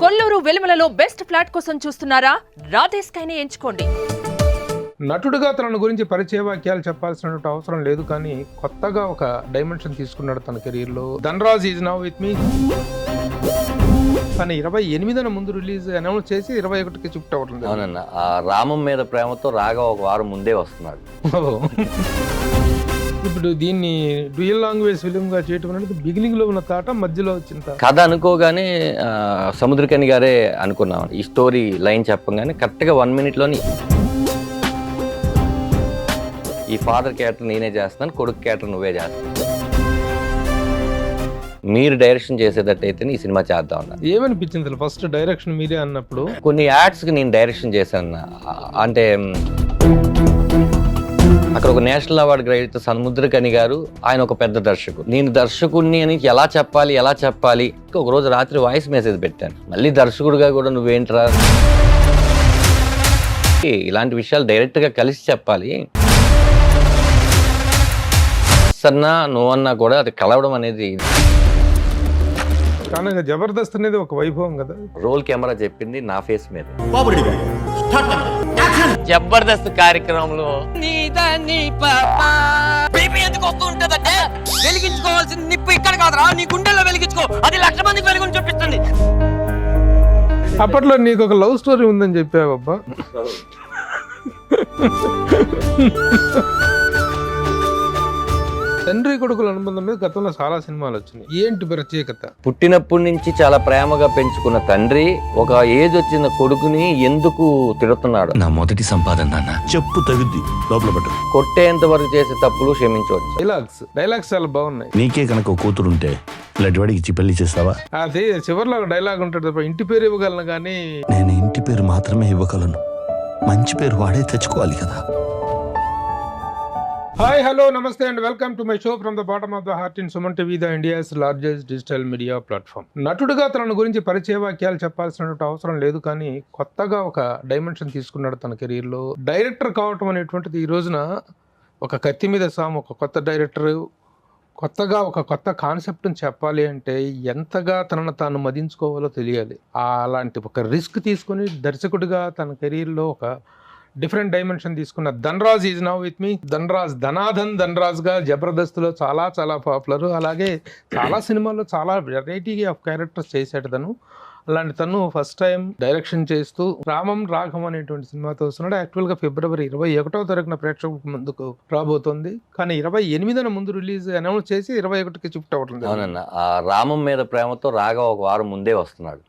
Kolluru వెలుమలలో best flat కోసం చూస్తున్నారా? రాధేశ్ కైనే ఎంచుకోండి. నటుడిగా తన గురించి పరిచయ వాక్యాలు చెప్పాల్సిన అవసరం లేదు, కానీ కొత్తగా ఒక డైమెన్షన్ తీసుకున్నాడు తన కెరీర్లో. Dhanraj is now with me. కానీ 28న ముందు రిలీజ్ అనౌన్స్ చేసి 21కి షిఫ్ట్ అవ్వడం. అవునన్న, ఆ రామం మీద ప్రేమతో రాగా ఒక వారం ముందే వస్తున్నాడు. ఇప్పుడు దీన్ని డ్యూయల్ లాంగ్వేజ్ ఫిలిం గా చేయటం అనేది బిగినింగ్ లో ఉన్న తాట, మధ్యలో వచ్చిన కథ అనుకోగానే సముద్రకని గారే అనుకున్నాం. ఈ స్టోరీ లైన్ చెప్పగానే కరెక్ట్గా 1 minute ఈ ఫాదర్ క్యారెక్టర్ నేనే చేస్తాను, కొడుకు క్యారెక్టర్ నువ్వే చేస్తాను, మీరు డైరెక్షన్ చేసేటట్టయితే ఈ సినిమా చేద్దాం అన్న. ఏమనిపించింది ఫస్ట్ డైరెక్షన్ మీరే అన్నప్పుడు? కొన్ని యాడ్స్కి నేను డైరెక్షన్ చేశాను. అంటే అక్కడ ఒక నేషనల్ అవార్డు గ్రహీత సముద్రకని గారు, ఆయన ఒక పెద్ద దర్శకుడు. నేను దర్శకుడిని అని ఎలా చెప్పాలి ఒక రోజు రాత్రి వాయిస్ మెసేజ్ పెట్టాను. మళ్ళీ దర్శకుడిగా కూడా నువ్వేంట్రా, ఇలాంటి విషయాలు డైరెక్ట్గా కలిసి చెప్పాలి, అన్నా నువ్వన్నా కూడా అది కలవడం అనేది. కానీ జబర్దస్త్ అనేది ఒక వైభవం కదా. రోల్ కెమెరా చెప్పింది నా ఫేస్ మీద. జబర్దస్త్ కార్యక్రమంలో ఎందుకు వస్తూ ఉంటుందంటే, వెలిగించుకోవాల్సిన నిప్పు ఇక్కడ కాదురా, నీ గుండెల్లో వెలిగించుకో, అది 1,00,000 మందికి వెలుగుని చూపిస్తుంది. అప్పట్లో నీకు ఒక లవ్ స్టోరీ ఉందని చెప్పావబ్బా. తండ్రి కొడుకుల అనుబంధం మీద గతంలో చాలా సినిమాలు వచ్చినాయి. ఏంటి ప్రత్యేకత? పుట్టినప్పటి నుంచి చాలా ప్రేమగా పెంచుకున్న తండ్రి ఒక ఏజ్ వచ్చిన కొడుకుని ఎందుకు తిడుతున్నాడు? నా మొదటి సంపాదన నాన్న. చెప్పు తగుద్ది లోపల పట్టు. కొట్టేంత వరకు చేసే తప్పులు క్షమించవచ్చు. డైలాగ్స్ చాలా బాగున్నాయి. నీకే కనుక ఒక కూతురుంటే లడ్వాడికి ఇచ్చి పెళ్లి చేస్తావా? అదే చివరిలో ఒక డైలాగ్ ఉంటుంది, ఇంటి పేరు ఇవ్వగలను కానీ నేను ఇంటి పేరు మాత్రమే ఇవ్వగలను, మంచి పేరు వాడే తెచ్చుకోవాలి కదా. హాయ్, హలో, నమస్తే and welcome to my show from the bottom of the heart in Suman TV, the India's largest digital media platform. నటుడిగా తన గురించి పరిచయ వాక్యాలు చెప్పాల్సిన అవసరం లేదు, కానీ కొత్తగా ఒక డైమెన్షన్ తీసుకున్నాడు తన కెరీర్లో. డైరెక్టర్ కావటం అనేటువంటిది ఈ రోజున ఒక కత్తి మీద సాము. ఒక కొత్త డైరెక్టర్ కొత్తగా ఒక కొత్త కాన్సెప్ట్ని చెప్పాలి అంటే ఎంతగా తనను తాను మదించుకోవాలో తెలియాలి. అలాంటి ఒక రిస్క్ తీసుకుని దర్శకుడిగా తన కెరీర్లో ఒక డిఫరెంట్ డైమెన్షన్ తీసుకున్న Dhanraj is now with me. Dhanraj గా జబర్దస్త్లో చాలా చాలా పాపులర్. అలాగే చాలా సినిమాల్లో చాలా వెరైటీ ఆఫ్ క్యారెక్టర్స్ చేశాడు తను. అలాంటి తను ఫస్ట్ టైం డైరెక్షన్ చేస్తూ రాఘవం అనేటువంటి సినిమాతో వస్తున్నాడు. యాక్చువల్గా February 21న ప్రేక్షకుల ముందుకు రాబోతోంది, కానీ 28న ముందు రిలీజ్ అనౌన్స్ చేసి 21కి షిఫ్ట్ అవ్వడం. అవునన్న, ఆ రామం మీద ప్రేమతో రాగా ఒక వారం ముందే వస్తున్నాడు.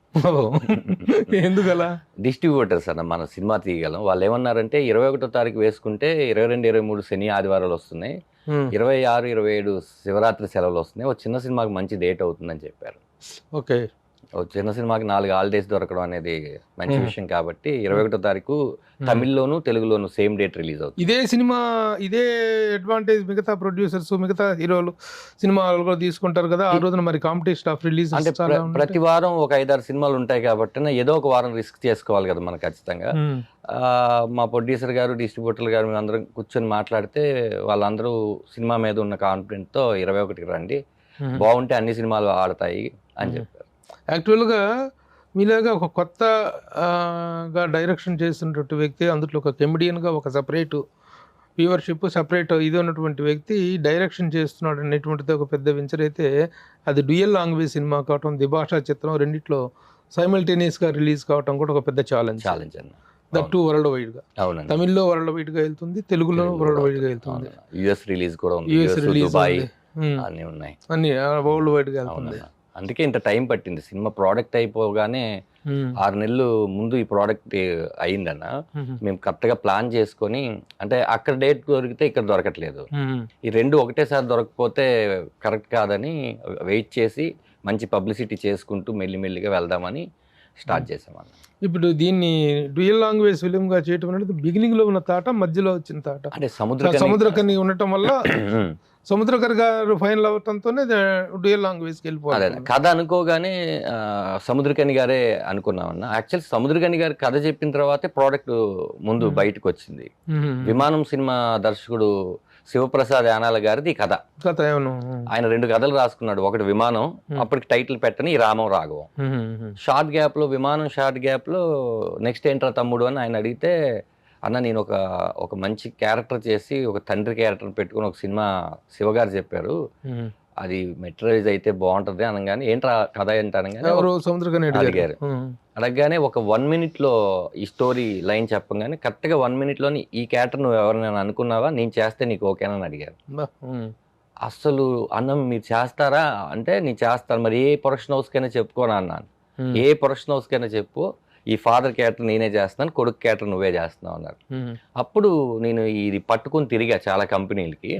ఎందుకలా? డిస్ట్రిబ్యూటర్స్ అన్న మన సినిమా తీయగలం. వాళ్ళు ఏమన్నారంటే 21వ తారీఖు వేసుకుంటే 22, 23 శని ఆదివారాలు వస్తున్నాయి, 26, 27 శివరాత్రి సెలవులు వస్తున్నాయి, ఒక చిన్న సినిమాకి మంచి డేట్ అవుతుందని చెప్పారు. ఓకే, ఒక చిన్న సినిమాకి 4 హాలిడేస్ దొరకడం అనేది మంచి విషయం కాబట్టి 21వ తారీఖు తమిళ్లోను తెలుగులోను సేమ్ డేట్ రిలీజ్ అవుతుంది. ఇదే సినిమా ఇదే అడ్వాంటేజ్ మిగతా ప్రొడ్యూసర్స్ మిగతా హీరోలు సినిమాలు కూడా తీసుకుంటారు కదా. ఆ రోజున మరి కాంపిటీషన్ ఆఫ్ రిలీజ్ అంటే ప్రతి వారం ఒక 5-6 సినిమాలు ఉంటాయి కాబట్టి ఏదో ఒక వారం రిస్క్ చేసుకోవాలి కదా మనం ఖచ్చితంగా. మా ప్రొడ్యూసర్ గారు, డిస్ట్రిబ్యూటర్ గారు మేము అందరం కూర్చొని మాట్లాడితే వాళ్ళందరూ సినిమా మీద ఉన్న కాన్ఫిడెంట్తో 21కి రండి, బాగుంటే అన్ని సినిమాలు ఆడతాయి అని చెప్పారు. యాక్చువల్గా మీలాగా ఒక కొత్తగా డైరెక్షన్ చేస్తున్నటువంటి వ్యక్తి, అందులో ఒక కెమెడియన్గా ఒక సపరేట్ వ్యూవర్షిప్, సపరేట్ ఇది ఉన్నటువంటి వ్యక్తి డైరెక్షన్ చేస్తున్నాడు అనేటువంటిది ఒక పెద్ద వెంచర్ అయితే, అది డ్యూయల్ లాంగ్వేజ్ సినిమా కావటం, ద్విభాషా చిత్రం, రెండిట్లో సైమల్టేనియస్గా రిలీజ్ కావటం కూడా ఒక పెద్ద ఛాలెంజ్ అన్న. దట్ వరల్డ్ వైడ్గా. అవునండి, తమిళ్లో వరల్డ్ వైడ్గా వెళ్తుంది, తెలుగులో వరల్డ్ వైడ్గా వెళ్తుంది, యుఎస్ రిలీజ్ కూడా ఉంది, యుఎస్ రిలీజ్ అన్నీ ఉన్నాయి, అన్ని వరల్డ్ వైడ్గా వెళ్తుంది. అందుకే ఇంత టైం పట్టింది. సినిమా ప్రోడక్ట్ అయిపోగానే 6 నెలలు ముందు ఈ ప్రోడక్ట్ అయిందన్న. మేము కరెక్ట్గా ప్లాన్ చేసుకొని, అంటే అక్కడ డేట్ దొరికితే ఇక్కడ దొరకట్లేదు, ఈ రెండు ఒకటేసారి దొరకకపోతే కరెక్ట్ కాదని వెయిట్ చేసి మంచి పబ్లిసిటీ చేసుకుంటూ మెల్లిమెల్లిగా వెళ్దామని స్టార్ట్ చేసామన్న. ఇప్పుడు దీన్ని డ్యూయల్ లాంగ్వేజ్ ఫిలిం గా చేయటం అనేది బిగినింగ్ లో ఉన్న తాట, మధ్యలో వచ్చిన తాట. అంటే సముద్రకని ఉండటం వల్ల సముద్రకర్ గారు ఫైనల్ అవటంతోనే డ్యూయల్ లాంగ్వేజ్కి వెళ్ళిపోవాలి. కథ అనుకోగానే సముద్రకని గారే అనుకున్నామన్న. యాక్చువల్ సముద్రకని గారి కథ చెప్పిన తర్వాతే ప్రోడక్ట్ ముందు బయటకు వచ్చింది. విమానం సినిమా దర్శకుడు శివప్రసాద్ యానాల గారిది ఈ కథ. కథ ఏమను ఆయన 2 కథలు రాసుకున్నాడు. ఒకటి విమానం, అప్పటికి టైటిల్ పెట్టని ఈ రామం రాఘవం. షార్ట్ గ్యాప్ లో విమానం షార్ట్ గ్యాప్ లో నెక్స్ట్ ఏంట్రా తమ్ముడు అని ఆయన అడిగితే, అన్న నేను ఒక మంచి క్యారెక్టర్ చేసి ఒక తండ్రి క్యారెక్టర్ పెట్టుకుని ఒక సినిమా శివగారు చెప్పారు, అది మెటీరియలైజ్ అయితే బాగుంటది అనగానే ఏంట్రా కథ ఏంటి అనగానే అడిగారు. అడగగానే ఒక 1 minute లో ఈ స్టోరీ లైన్ చెప్పగానే కరెక్ట్గా 1 minute లోని ఈ క్యారెక్టర్ నువ్వు ఎవరైనా అనుకున్నావా, నేను చేస్తే నీకు ఓకేనా అని అడిగారు. అసలు అన్నం మీరు చేస్తారా అంటే నేను చేస్తాను, మరి ఏ ప్రొడక్షన్ హౌస్కైనా చెప్పుకోనా అన్నాను. ఏ ప్రొడక్షన్ హౌస్కైనా చెప్పు, ఈ ఫాదర్ క్యారెక్టర్ నేనే చేస్తున్నాను, కొడుకు క్యారెక్టర్ నువ్వే చేస్తున్నావు అన్నారు. అప్పుడు నేను ఇది పట్టుకుని తిరిగా చాలా కంపెనీలకి.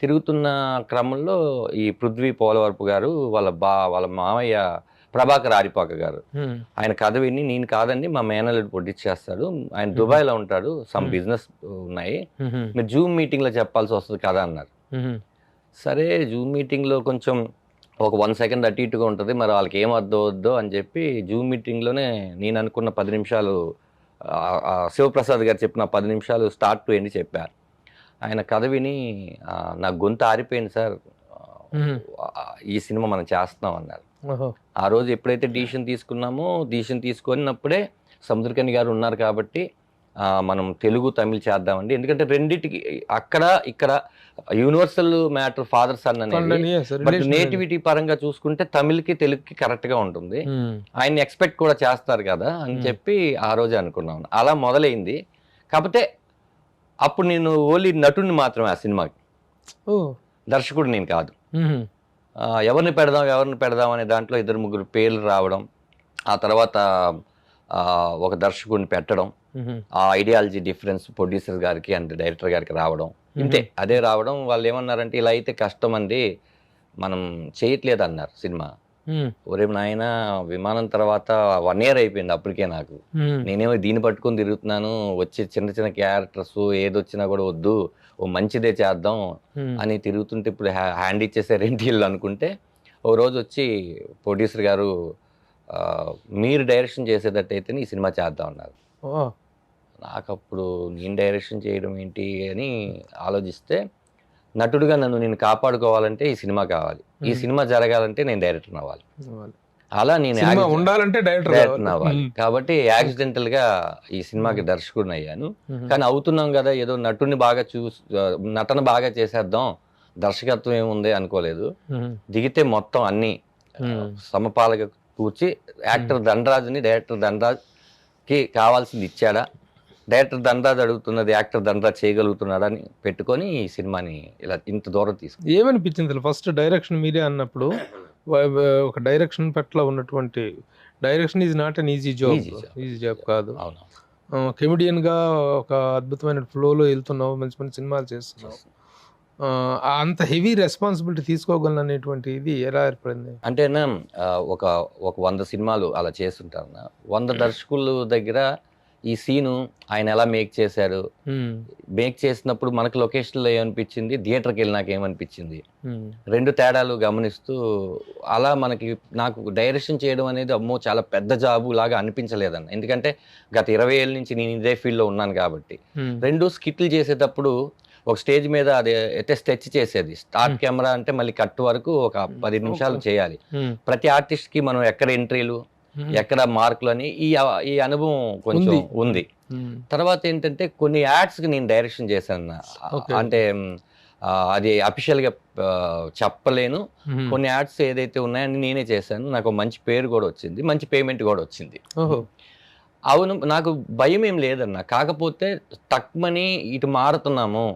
తిరుగుతున్న క్రమంలో ఈ పృథ్వీ పోలవరపు గారు వాళ్ళ మామయ్య ప్రభాకర్ ఆరిపాక గారు ఆయన కథ విని, నేను కాదండి మా మేనల్లుడు పొడిచి చేస్తాడు, ఆయన దుబాయ్లో ఉంటాడు, సమ్ బిజినెస్ ఉన్నాయి, మీరు జూమ్ మీటింగ్లో చెప్పాల్సి వస్తుంది కదా అన్నారు. సరే జూమ్ మీటింగ్లో కొంచెం ఒక 1 second అటు ఇటుగా ఉంటుంది, మరి వాళ్ళకి ఏం వద్దో అని చెప్పి జూమ్ మీటింగ్లోనే నేను అనుకున్న 10 నిమిషాలు శివప్రసాద్ గారు చెప్పిన 10 నిమిషాలు స్టార్ట్ టు ఎండ్ చెప్పారు. ఆయన కథ విని నా గొంతు ఆరిపోయింది సార్, ఈ సినిమా మనం చేస్తున్నాం అన్నారు. ఆ రోజు ఎప్పుడైతే డిసిషన్ తీసుకున్నప్పుడే సముద్రకని గారు ఉన్నారు కాబట్టి మనం తెలుగు తమిళ్ చేద్దామండి, ఎందుకంటే రెండింటికి అక్కడ ఇక్కడ యూనివర్సల్ మ్యాటర్ ఫాదర్ సన్ అనేది, బట్ నేటివిటీ పరంగా చూసుకుంటే తమిళ్కి తెలుగుకి కరెక్ట్ గా ఉంటుంది, ఆయన ఎక్స్పెక్ట్ కూడా చేస్తారు కదా అని చెప్పి ఆ రోజు అనుకున్నాను. అలా మొదలైంది. కాకపోతే అప్పుడు నేను ఓన్లీ నటుడిని మాత్రమే ఆ సినిమాకి, దర్శకుడు నేను కాదు. ఎవరిని పెడదాం అనే దాంట్లో 2-3 పేర్లు రావడం, ఆ తర్వాత ఒక దర్శకుడిని పెట్టడం, ఆ ఐడియాలజీ డిఫరెన్స్ ప్రొడ్యూసర్ గారికి అండ్ డైరెక్టర్ గారికి రావడం, ఇంతే అదే రావడం. వాళ్ళు ఏమన్నారంటే ఇలా అయితే కష్టం అండి, మనం చేయట్లేదు అన్నారు సినిమా. ఒరే నాయన, విమానం తర్వాత 1 year అయిపోయింది అప్పటికే నాకు, నేనేమో దీన్ని పట్టుకొని తిరుగుతున్నాను, వచ్చే చిన్న క్యారెక్టర్స్ ఏదొచ్చినా కూడా వద్దు, ఓ మంచిదే చేద్దాం అని తిరుగుతుంటే ఇప్పుడు హ్యాండ్ ఇచ్చేసారేంటి వీళ్ళు అనుకుంటే, ఓ రోజు వచ్చి ప్రొడ్యూసర్ గారు మీరు డైరెక్షన్ చేసేటట్టయితే ఈ సినిమా చేద్దాం అన్నారు. నాకు అప్పుడు నేను డైరెక్షన్ చేయడం ఏంటి అని ఆలోచిస్తే, నటుడుగా నేను కాపాడుకోవాలంటే ఈ సినిమా కావాలి, ఈ సినిమా జరగాలంటే నేను డైరెక్టర్ అవ్వాలి, అలా నేను ఉండాలంటే డైరెక్టర్ అవ్వాలి. కాబట్టి యాక్సిడెంటల్ గా ఈ సినిమాకి దర్శకుడిని అయ్యాను. కానీ అవుతున్నాం కదా, ఏదో నటుడిని బాగా నటన బాగా చేసేద్దాం, దర్శకత్వం ఏముంది అనుకోలేదు. దిగితే మొత్తం అన్ని సమపాలగా కూర్చి యాక్టర్ ధనరాజ్ని డైరెక్టర్ ధనరాజ్ కి కావాల్సింది ఇచ్చాడా, డైరెక్టర్ ధనరాజ్ అడుగుతున్నది యాక్టర్ ధనరాజ్ చేయగలుగుతున్నాడా అని పెట్టుకొని ఈ సినిమాని ఇలా ఇంత దూరం తీసుకు. ఏమనిపించింది ఫస్ట్ డైరెక్షన్ మీరే అన్నప్పుడు? ఒక డైరెక్షన్ పట్ల ఉన్నటువంటి, direction is not an easy job కాదు. కెమిడియన్ గా ఒక అద్భుతమైన ఫ్లోలో వెళ్తున్నావు, మంచి సినిమాలు చేస్తున్నావు, అంత హెవీ రెస్పాన్సిబిలిటీ తీసుకోగలను అనేటువంటి ఇది ఎలా ఏర్పడింది? అంటే ఒక 100 సినిమాలు అలా చేస్తుంటారు, 100 దర్శకుల దగ్గర ఈ సీను ఆయన ఎలా మేక్ చేశారు, మేక్ చేసినప్పుడు మనకు లొకేషన్లో ఏమనిపించింది, థియేటర్కి వెళ్ళి నాకు ఏమనిపించింది, 2 తేడాలు గమనిస్తూ అలా నాకు డైరెక్షన్ చేయడం అనేది అమ్మో చాలా పెద్ద జాబు లాగా అనిపించలేదన్న. ఎందుకంటే గత 20 ఏళ్ళ నుంచి నేను ఇదే ఫీల్డ్లో ఉన్నాను కాబట్టి. 2 స్కిట్లు చేసేటప్పుడు ఒక స్టేజ్ మీద అది అయితే స్టెచ్ చేసేది, స్టార్ట్ కెమెరా అంటే మళ్ళీ కట్ వరకు ఒక 10 నిమిషాలు చేయాలి. ప్రతి ఆర్టిస్ట్ కి మనం ఎక్కడ ఎంట్రీలు ఎక్కడ మార్కులు అని ఈ అనుభవం కొంచెం ఉంది. తర్వాత ఏంటంటే కొన్ని యాడ్స్ కి నేను డైరెక్షన్ చేశాను, అంటే అది అఫీషియల్ గా చెప్పలేను. కొన్ని యాడ్స్ ఏదైతే ఉన్నాయని నేనే చేశాను, నాకు మంచి పేరు కూడా వచ్చింది, మంచి పేమెంట్ కూడా వచ్చింది. అవును, నాకు భయం ఏం లేదన్న. కాకపోతే తక్కువని ఇటు మారుతున్నాము,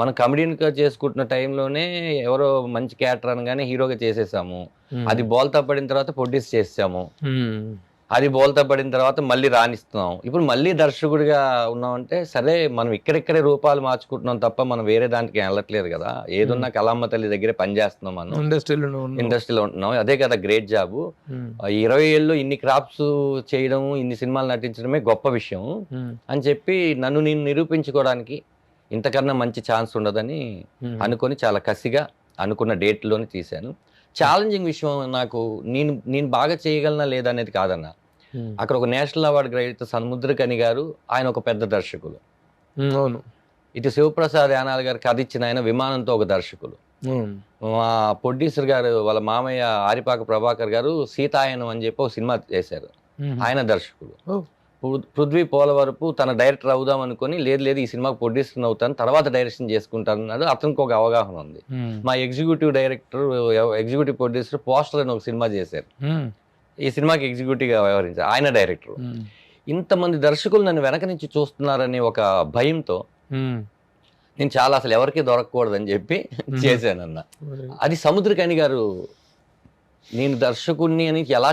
మనం కమెడియన్గా చేసుకుంటున్న టైంలోనే ఎవరో మంచి క్యారెక్టర్ అనగానే హీరోగా చేసేసాము, అది బోల్తా పడిన తర్వాత ప్రొడ్యూస్ చేసాము, అది బోల్తా పడిన తర్వాత మళ్ళీ రాణిస్తున్నాం, ఇప్పుడు మళ్ళీ దర్శకుడిగా ఉన్నామంటే సరే మనం ఇక్కడెక్కడే రూపాలు మార్చుకుంటున్నాం తప్ప మనం వేరే దానికి వెళ్ళట్లేదు కదా. ఏదున్నా కళామ్మ తల్లి దగ్గరే పనిచేస్తున్నాం, మనం ఇండస్ట్రీలో ఉంటున్నాం, అదే కదా గ్రేట్ జాబ్. 20 ఏళ్ళు ఇన్ని క్రాఫ్ట్స్ చేయడం, ఇన్ని సినిమాలు నటించడమే గొప్ప విషయం అని చెప్పి నన్ను నేను నిరూపించుకోవడానికి ఇంతకన్నా మంచి ఛాన్స్ ఉండదని అనుకొని చాలా కసిగా అనుకున్న డేట్లోనే తీశాను. ఛాలెంజింగ్ విషయం నాకు, నేను బాగా చేయగలనా లేదా అనేది కాదన్న. అక్కడ ఒక నేషనల్ అవార్డు గ్రహీత సముద్రకని గారు, ఆయన ఒక పెద్ద దర్శకులు, అవును, ఇటు శివప్రసాద్ యానాల్ గారు కథ ఇచ్చిన ఆయన విమానంతో ఒక దర్శకులు, మా ప్రొడ్యూసర్ గారు వాళ్ళ మామయ్య ఆరిపాక ప్రభాకర్ గారు సీతాయనం అని చెప్పి ఒక సినిమా చేశారు, ఆయన దర్శకులు. పృథ్వీ పోలవరపు తన డైరెక్టర్ అవుదాం అనుకుని లేదు ఈ సినిమాకి ప్రొడ్యూసర్ అవుతాను తర్వాత డైరెక్షన్ చేసుకుంటానన్నాడు. అతనికి ఒక అవగాహన ఉంది. మా executive director executive producer poster అని ఒక సినిమా చేశారు, ఈ సినిమాకి ఎగ్జిక్యూటివ్గా వ్యవహరించారు, ఆయన డైరెక్టర్. ఇంతమంది దర్శకులు నన్ను వెనక నుంచి చూస్తున్నారని ఒక భయంతో నేను చాలా అసలు ఎవరికి దొరకకూడదని చెప్పి చేశానన్న. అది సముద్రకని గారు నేను దర్శకుడిని అని ఎలా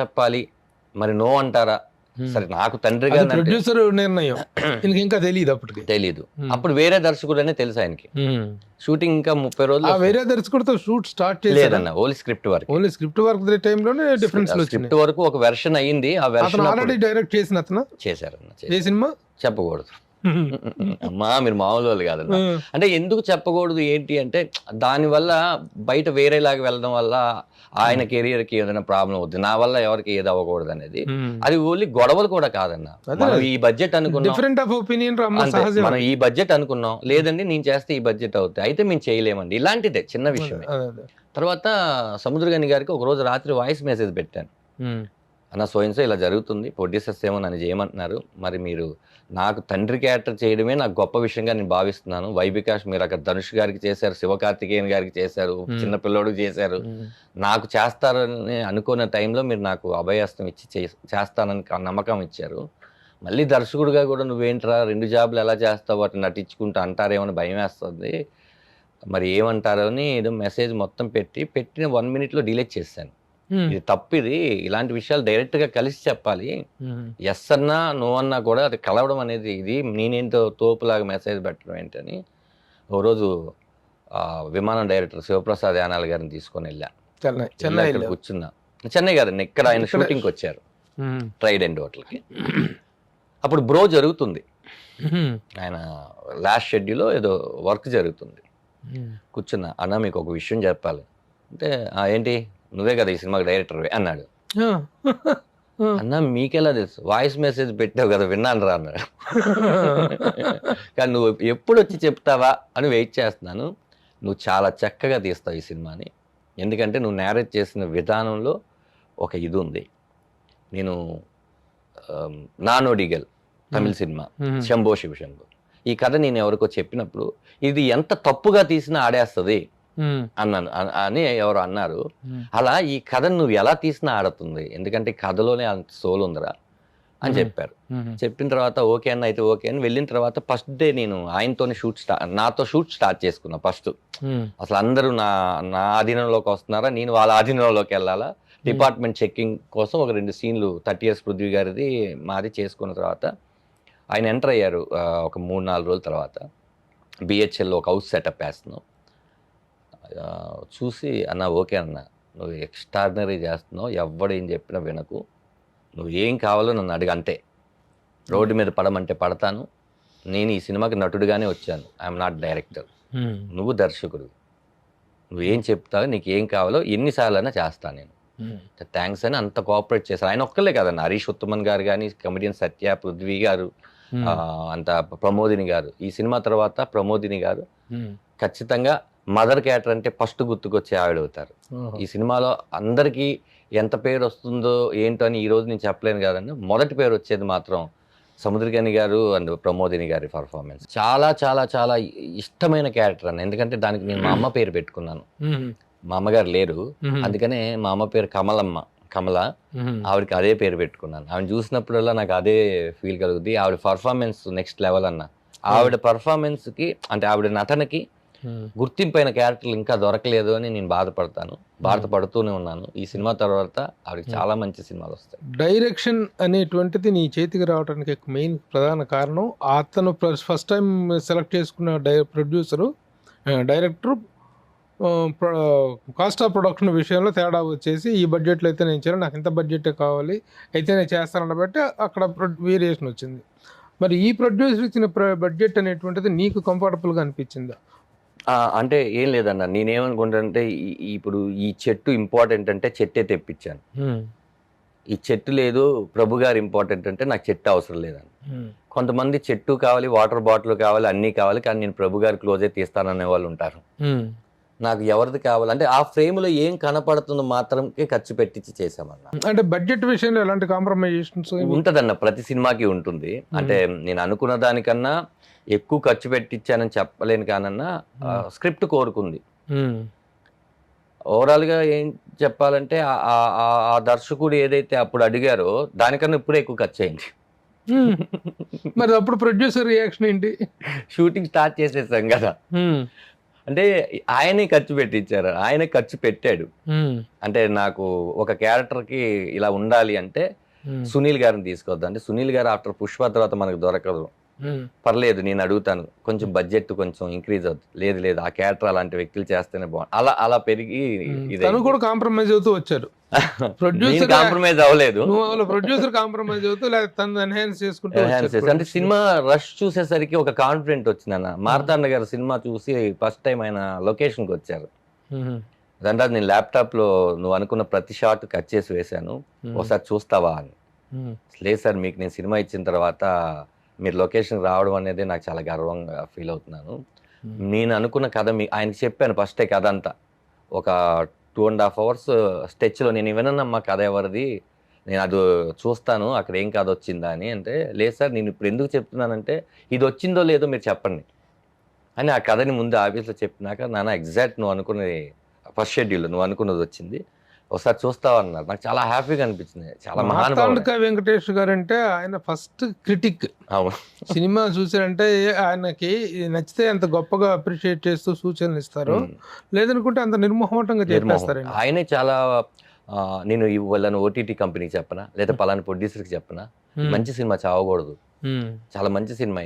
చెప్పాలి మరి నో అంటారా, సరే నాకు తండ్రిగా ప్రొడ్యూసర్ నిర్ణయం ఇంకా తెలియదు, అప్పటికి తెలీదు. అప్పుడు వేరే దర్శకుడు అనే తెలుసు ఆయనకి. షూటింగ్ ఇంకా 30 రోజులు వేరే దర్శకుడితో షూట్ స్టార్ట్ లేదన్న, ఓన్లీ స్క్రిప్ట్ వర్క్ టైంలోనే డిఫరెన్స్ స్క్రిప్ట్ వరకు ఒక వెర్షన్ అయ్యింది. ఆ వెర్షన్ ఆల్రెడీ డైరెక్ట్ చేసిన అతను చేశారన్న. ఏ సినిమా చెప్పకూడదు అమ్మా, మీరు మామూలు వాళ్ళు కాదన్న. అంటే ఎందుకు చెప్పకూడదు ఏంటి అంటే దానివల్ల బయట వేరేలాగా వెళ్ళడం వల్ల ఆయన కెరియర్ కి ఏదైనా ప్రాబ్లం అవుతుంది, నా వల్ల ఎవరికి ఏది అవ్వకూడదు అనేది. అది ఓన్లీ గొడవలు కూడా కాదన్న. మనం ఈ బడ్జెట్ అనుకున్నాం, డిఫరెంట్ ఆఫ్ ఒపీనియన్ మనం ఈ బడ్జెట్ అనుకున్నాం, లేదండి నేను చేస్తే ఈ బడ్జెట్ అవుతాయి, అయితే మేము చేయలేమండి, ఇలాంటిదే చిన్న విషయమే. తర్వాత సముద్రగని గారికి ఒక రోజు రాత్రి వాయిస్ మెసేజ్ పెట్టాను, అన్న సోయిన్సో ఇలా జరుగుతుంది, ప్రొడ్యూసర్స్ ఏమో నన్ను చేయమంటున్నారు, మరి మీరు నాకు తండ్రి క్యారెక్టర్ చేయడమే నాకు గొప్ప విషయంగా నేను భావిస్తున్నాను. వైబికాష్ మీరు అక్కడ ధనుష్ గారికి చేశారు, శివకార్తికేయన్ గారికి చేశారు, చిన్న పిల్లోడికి చేశారు, నాకు చేస్తారని అనుకున్న టైంలో మీరు నాకు అభయస్తం ఇచ్చి చేస్తానని నమ్మకం ఇచ్చారు. మళ్ళీ దర్శకుడిగా కూడా నువ్వేంట్రా 2 జాబులు ఎలా చేస్తావు, వాటిని నటించుకుంటూ అంటారేమో భయం వేస్తుంది, మరి ఏమంటారో అని ఏదో మెసేజ్ మొత్తం పెట్టిన 1 minute డిలీట్ చేశాను. ఇది తప్పిది, ఇలాంటి విషయాలు డైరెక్ట్ గా కలిసి చెప్పాలి, ఎస్ అన్నా నో అన్నా కూడా అది కలవడం అనేది ఇది, నేనేంటో తోపులాగా మెసేజ్ పెట్టడం ఏంటని ఓ రోజు విమానం డైరెక్టర్ శివప్రసాద్ యానాల్ గారిని తీసుకొని వెళ్ళా. చెన్నై కూర్చున్నా, చెన్నై గారిని ఇక్కడ ఆయన షూటింగ్కి వచ్చారు ట్రైడెంట్ హోటల్కి. అప్పుడు బ్రో జరుగుతుంది, ఆయన లాస్ట్ షెడ్యూల్లో ఏదో వర్క్ జరుగుతుంది. కూర్చున్నా, అన్న మీకు ఒక విషయం చెప్పాలి అంటే ఏంటి, నువ్వే కదా ఈ సినిమాకి డైరెక్టర్ అన్నాడు. అన్న మీకెలా తెలుసు, వాయిస్ మెసేజ్ పెట్టావు కదా విన్నాను రా అన్నాడు. కానీ నువ్వు ఎప్పుడు వచ్చి చెప్తావా అని వెయిట్ చేస్తున్నాను, నువ్వు చాలా చక్కగా తీస్తావు ఈ సినిమాని, ఎందుకంటే నువ్వు నేరేట్ చేసిన విధానంలో ఒక ఇది ఉంది. నేను నానోడిగల్ తమిళ సినిమా శంభో శివశంభో, ఈ కథ నేను ఎవరికో చెప్పినప్పుడు ఇది ఎంత తప్పుగా తీసినా ఆడేస్తుంది అన్నాను అని ఎవరు అన్నారు. అలా ఈ కథను నువ్వు ఎలా తీసినా ఆడుతుంది, ఎందుకంటే కథలోనే అంత సోల్ ఉందిరా అని చెప్పారు. చెప్పిన తర్వాత ఓకే అన్న, అయితే ఓకే అని వెళ్ళిన తర్వాత ఫస్ట్ డే నేను ఆయనతోనే నాతో షూట్ స్టార్ట్ చేసుకున్నా. ఫస్ట్ అసలు అందరూ నా ఆధీనంలోకి వస్తున్నారా, నేను వాళ్ళ ఆధీనంలోకి వెళ్ళాలా, డిపార్ట్మెంట్ చెక్కింగ్ కోసం ఒక 2 సీన్లు 30 years పృథ్వీ గారిది మాది చేసుకున్న తర్వాత ఆయన ఎంటర్ అయ్యారు. ఒక 3-4 రోజుల తర్వాత బిహెచ్ఎల్లో ఒక హౌస్ సెటప్ వేస్తున్నాం. చూసి అన్న ఓకే అన్న, నువ్వు ఎక్స్ట్రాడినరీ చేస్తున్నావు, ఎవడు ఏం చెప్పినా వినకు, నువ్వు ఏం కావాలో నన్ను అడిగి, అంతే, రోడ్డు మీద పడమంటే పడతాను, నేను ఈ సినిమాకి నటుడిగానే వచ్చాను, ఐఎమ్ నాట్ డైరెక్టర్, నువ్వు దర్శకుడు, నువ్వేం చెప్తావో నీకు ఏం కావాలో ఎన్నిసార్లు అయినా చేస్తాను నేను, థ్యాంక్స్ అని అంత కోఆపరేట్ చేశారు. ఆయన ఒక్కలే కదన్న, హరీష్ ఉత్తమన్ గారు కానీ, కమెడియన్ సత్య, పృథ్వీ గారు, అంత ప్రమోదిని గారు. ఈ సినిమా తర్వాత ప్రమోదిని గారు ఖచ్చితంగా మదర్ క్యారెక్టర్ అంటే ఫస్ట్ గుర్తుకొచ్చే ఆవిడ అవుతారు. ఈ సినిమాలో అందరికీ ఎంత పేరు వస్తుందో ఏంటో అని ఈ రోజు నేను చెప్పలేను కదండి, మొదటి పేరు వచ్చేది మాత్రం సముద్రకని గారు అండ్ ప్రమోదిని గారి పర్ఫార్మెన్స్. చాలా చాలా చాలా ఇష్టమైన క్యారెక్టర్ అన్న, ఎందుకంటే దానికి నేను మా అమ్మ పేరు పెట్టుకున్నాను, మా అమ్మగారు లేరు, అందుకనే మా అమ్మ పేరు కమల, ఆవిడకి అదే పేరు పెట్టుకున్నాను. ఆవిడ చూసినప్పుడల్లా నాకు అదే ఫీల్ కలుగుద్ది. ఆవిడ పర్ఫార్మెన్స్ నెక్స్ట్ లెవెల్ అన్న. ఆవిడ పర్ఫార్మెన్స్ కి అంటే ఆవిడ నటనకి గుర్తింపైన క్యారెక్టర్లు ఇంకా దొరకలేదు అని నేను బాధపడుతూనే ఉన్నాను. ఈ సినిమా తర్వాత ఆవిడకి చాలా మంచి సినిమాలు వస్తాయి. డైరెక్షన్ అనేటువంటిది నీ చేతికి రావడానికి మెయిన్ ప్రధాన కారణం, అతను ఫస్ట్ టైం సెలెక్ట్ చేసుకున్న producer director cost of production విషయంలో తేడా వచ్చేసి ఈ బడ్జెట్లో అయితే నేను చేయను, నాకు ఇంత బడ్జెట్ కావాలి అయితే నేను చేస్తానని బట్టి అక్కడ వేరియేషన్ వచ్చింది. మరి ఈ ప్రొడ్యూసర్ ఇచ్చిన బడ్జెట్ అనేటువంటిది నీకు కంఫర్టబుల్గా అనిపించిందా? అంటే ఏం లేదన్న, నేనేమనుకుంటానంటే ఇప్పుడు ఈ చెట్టు ఇంపార్టెంట్ అంటే చెట్టే తెప్పించాను, ఈ చెట్టు లేదు ప్రభు గారు ఇంపార్టెంట్ అంటే నాకు చెట్టు అవసరం లేదని. కొంతమంది చెట్టు కావాలి, వాటర్ బాటిల్ కావాలి, అన్నీ కావాలి, కానీ నేను ప్రభు గారి క్లోజే తీస్తాననే వాళ్ళు ఉంటారు. నాకు ఎవరిది కావాలి అంటే ఆ ఫ్రేమ్ లో ఏం కనపడుతుందో మాత్రమే ఖర్చు పెట్టించి చేసామన్న. అంటే బడ్జెట్ విషయంలో ఎలాంటి కాంప్రమైజేషన్స్ ఉంటదన్న, ప్రతి సినిమాకి ఉంటుంది. అంటే నేను అనుకున్న దానికన్నా ఎక్కువ ఖర్చు పెట్టించానని చెప్పలేను కానన్నా స్క్రిప్ట్ కోరుకుంది. ఓవరాల్ గా ఏం చెప్పాలంటే ఆ దర్శకుడు ఏదైతే అప్పుడు అడిగారో దానికన్నా ఇప్పుడే ఎక్కువ ఖర్చు అయింది. మరి అప్పుడు ప్రొడ్యూసర్ రియాక్షన్ ఏంటి? షూటింగ్ స్టార్ట్ చేసేసాం కదా, అంటే ఆయనే ఖర్చు పెట్టించారు, ఆయనే ఖర్చు పెట్టాడు. అంటే నాకు ఒక క్యారెక్టర్ కి ఇలా ఉండాలి అంటే సునీల్ గారిని తీసుకొద్దాం అంటే సునీల్ గారు ఆఫ్టర్ పుష్ప తర్వాత మనకు దొరకదు, పర్లేదు నేను అడుగుతాను, కొంచెం బడ్జెట్ కొంచెం ఇంక్రీజ్ అవుతుంది, లేదు ఆ క్యారెక్టర్ అలాంటి వ్యక్తులు చేస్తేనే బాగుంది, అలా పెరిగి తను కూడా కాంప్రమైజ్ అవుతూ వచ్చారు. ప్రొడ్యూసర్ కాంప్రమైజ్ అవ్వలేదు, ప్రొడ్యూసర్ కాంప్రమైజ్ అవుతూ తను ఎన్హాన్స్ చేసుకుంటూ అంటే సినిమా రష్ చూసేసరికి ఒక కాన్ఫిడెంట్ వచ్చిందన్న. మార్తాండ గారు సినిమా చూసి ఫస్ట్ టైం ఆయన లొకేషన్ కి వచ్చారు. దాంట్లో నేను ల్యాప్టాప్ లో నువ్వు అనుకున్న ప్రతి షాట్ కట్ చేసి వేశాను, ఒకసారి చూస్తావా అని. లేదు సార్, మీకు నేను సినిమా ఇచ్చిన తర్వాత మీరు లొకేషన్ రావడం అనేది నాకు చాలా గర్వంగా ఫీల్ అవుతున్నాను. నేను అనుకున్న కథ ఆయనకి చెప్పాను ఫస్టే, కథ అంతా ఒక 2.5 hours స్టెచ్లో నేను ఇవ్వనమ్మా కథ ఎవరిది, నేను అది చూస్తాను అక్కడ ఏం కథ వచ్చిందా అని. అంటే లేదు సార్, నేను ఇప్పుడు ఎందుకు చెప్తున్నానంటే ఇది వచ్చిందో లేదో మీరు చెప్పండి అని ఆ కథని ముందు ఆఫీస్లో చెప్పినాక, నాన్న ఎగ్జాక్ట్ నువ్వు అనుకున్నది ఫస్ట్ షెడ్యూల్ నువ్వు అనుకున్నది వచ్చింది, ఒకసారి చూస్తావా అన్నారు. నాకు చాలా హ్యాపీగా అనిపించింది. చాలా మహానుభావుడు వెంకటేష్ గారు అంటే ఆయన ఫస్ట్ క్రిటిక్. సినిమా చూసారంటే ఆయనకి నచ్చితే అంత గొప్పగా అప్రిషియేట్ చేస్తూ సూచనలు ఇస్తారు, లేదనుకుంటే అంత నిర్మోహమాటంగా చెప్పేస్తారు. ఆయనే చాలా నేను వాళ్ళని ఓటీటీ కంపెనీకి చెప్పనా లేదా పలానా ప్రొడ్యూసర్కి చెప్పనా, మంచి సినిమా చావకూడదు, చాలా మంచి సినిమా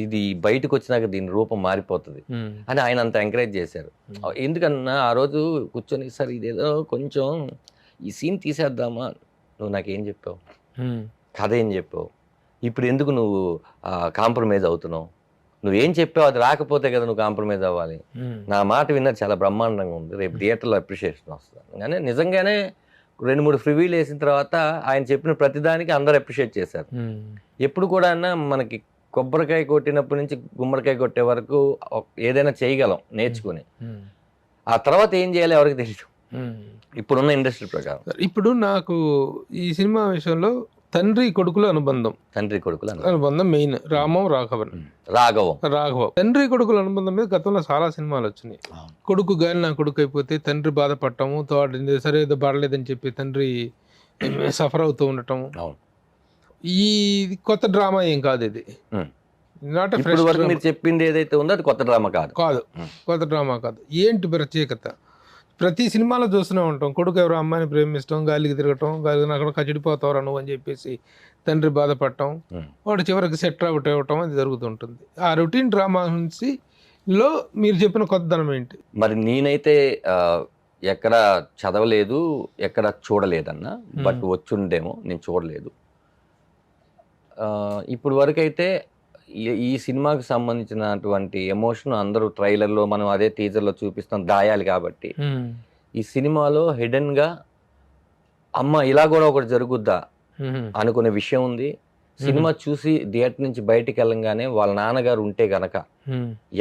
ఇది బయటకు వచ్చినాక దీని రూపం మారిపోతుంది అని ఆయన అంత ఎంకరేజ్ చేశారు. ఎందుకన్నా ఆ రోజు కూర్చొని సార్ ఇదేదో కొంచెం ఈ సీన్ తీసేద్దామా, నువ్వు నాకేం చెప్పావు, కథ ఏం చెప్పావు, ఇప్పుడు ఎందుకు నువ్వు కాంప్రమైజ్ అవుతున్నావు, నువ్వేం చెప్పావు అది రాకపోతే కదా నువ్వు కాంప్రమైజ్ అవ్వాలి. నా మాట విన్నది చాలా బ్రహ్మాండంగా ఉంది, రేపు థియేటర్లో అప్రిషియేషన్ వస్తుంది. కానీ నిజంగానే 2-3 ప్రివ్యూలు వేసిన తర్వాత ఆయన చెప్పిన ప్రతిదానికి అందరూ అప్రిషియేట్ చేశారు. ఎప్పుడు కూడా మనకి కొబ్బరికాయ కొట్టినప్పటి నుంచి గుమ్మడికాయ కొట్టే వరకు ఏదైనా చేయగలం నేర్చుకుని, ఆ తర్వాత ఏం చేయాలి ఎవరికి తెలియదు ఇప్పుడున్న ఇండస్ట్రీ ప్రకారం. ఇప్పుడు నాకు ఈ సినిమా విషయంలో తండ్రి కొడుకుల అనుబంధం మెయిన్. రాఘవం తండ్రి కొడుకుల అనుబంధం మీద గతంలో చాలా సినిమాలు వచ్చినాయి. కొడుకు గాని నా కొడుకు అయిపోతే తండ్రి బాధపడటము, సరే ఏదో పడలేదని చెప్పి తండ్రి సఫర్ అవుతూ ఉండటము. ఈ కొత్త డ్రామా ఏం కాదు, ఇది నాట్ మీరు చెప్పింది ఏదైతే ఉందో అది కొత్త డ్రామా కాదు. కొత్త డ్రామా కాదు. ఏంటి ప్రత్యేకత? ప్రతి సినిమాలో చూస్తూనే ఉంటాం, కొడుకు ఎవరో అమ్మాయిని ప్రేమిస్తాం, గాలికి తిరగటం, అక్కడ కచ్చిడిపోతావురా నువ్వు అని చెప్పేసి తండ్రి బాధపడటం, వాడు చివరికి సెట్ అవుట్ అవ్వటం అది జరుగుతుంటుంది. ఆ రొటీన్ డ్రామా నుంచి లో మీరు చెప్పిన కొత్తదనం ఏంటి? మరి నేనైతే ఎక్కడ చదవలేదు, ఎక్కడ చూడలేదన్నా, బట్ వచ్చుండేమో, నేను చూడలేదు. ఇప్పుడు వరకు అయితే ఈ సినిమాకి సంబంధించినటువంటి ఎమోషన్ అందరూ ట్రైలర్లో మనం అదే టీజర్లో చూపిస్తాం, దాయాలి కాబట్టి ఈ సినిమాలో హిడెన్ గా అమ్మ ఇలా కూడా ఒకటి జరుగుద్దా అనుకునే విషయం ఉంది. సినిమా చూసి థియేటర్ నుంచి బయటికి వెళ్ళంగానే వాళ్ళ నాన్నగారు ఉంటే గనక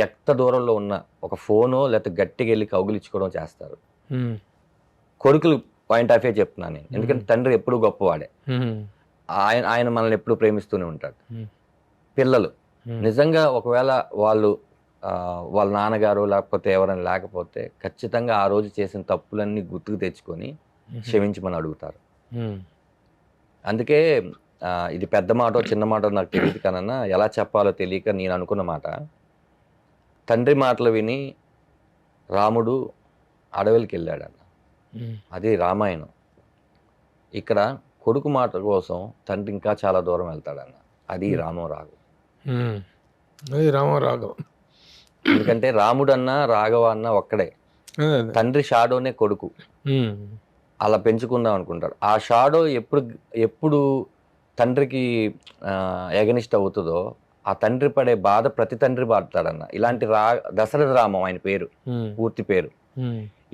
ఎంత దూరంలో ఉన్న ఒక ఫోనో లేకపోతే గట్టిగా వెళ్ళి కౌగిలించుకోవడం చేస్తారు. కొడుకులు పాయింట్ ఆఫ్ వ్యూ చెప్తున్నాను నేను, ఎందుకంటే తండ్రి ఎప్పుడు గొప్పవాడే, ఆయన మనల్ని ఎప్పుడు ప్రేమిస్తూనే ఉంటాడు. పిల్లలు నిజంగా ఒకవేళ వాళ్ళ నాన్నగారు లేకపోతే ఎవరైనా లేకపోతే ఖచ్చితంగా ఆ రోజు చేసిన తప్పులన్నీ గుర్తుకు తెచ్చుకొని క్షమించమని అడుగుతారు. అందుకే ఇది పెద్ద మాట చిన్న మాట నాకు తెలియదు కన్నా ఎలా చెప్పాలో తెలియక నేను అనుకున్న మాట, తండ్రి మాటలు విని రాముడు అడవికి వెళ్ళాడన్న, అది రామాయణం. ఇక్కడ కొడుకు మాట కోసం తండ్రి ఇంకా చాలా దూరం వెళ్తాడన్న, అది రాఘవం. ఎందుకంటే రాముడు అన్న రాఘవ అన్న ఒక్కడే, తండ్రి షాడోనే కొడుకు, అలా పెంచుకుందాం అనుకుంటాడు. ఆ షాడో ఎప్పుడు తండ్రికి ఎగనిస్ట్ అవుతుందో ఆ తండ్రి పడే బాధ ప్రతి తండ్రి పడతాడన్న. ఇలాంటి దశరథ రామం ఆయన పేరు, పూర్తి పేరు.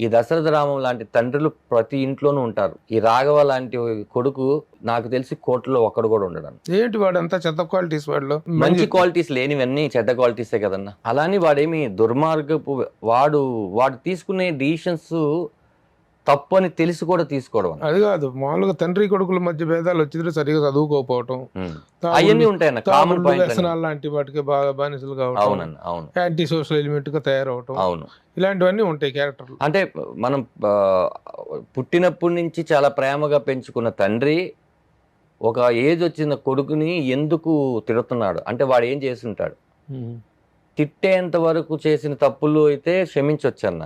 ఈ దశరథ రామం లాంటి తండ్రులు ప్రతి ఇంట్లోనూ ఉంటారు. ఈ రాఘవ లాంటి కొడుకు నాకు తెలిసి కోట్లలో ఒక్కడు కూడా ఉండడం. ఏంటి వాడు అంతా చెత్త క్వాలిటీస్, వాడు మంచి క్వాలిటీస్ లేనివన్నీ చెడ్డ క్వాలిటీసే కదన్నా. అలాని వాడేమి దుర్మార్గపు వాడు తీసుకునే డిసిషన్స్ తప్పు అని తెలిసి కూడా తీసుకోవడం. అది కాదు, మామూలుగా తండ్రి కొడుకుల మధ్య భేదాలు వచ్చింది, సరిగా చదువుకోకపోవటం, అవన్నీ ఉంటాయన్న కామన్ పాయింట్ వ్యసనాలు లాంటి వాటికి బాగా బానిసలు కావడం, అవునన్న అవును, యాంటీ సోషల్ ఎలిమెంట్ గా తయారవటం, అవును, ఇలాంటివన్నీ ఉంటాయి క్యారెక్టర్లు. అంటే మనం పుట్టినప్పటి నుంచి చాలా ప్రేమగా పెంచుకున్న తండ్రి ఒక ఏజ్ వచ్చిన కొడుకుని ఎందుకు తిడుతున్నాడు అంటే వాడు ఏం చేసి ఉంటాడు. తిట్టేంత వరకు చేసిన తప్పులు అయితే క్షమించవచ్చన్న,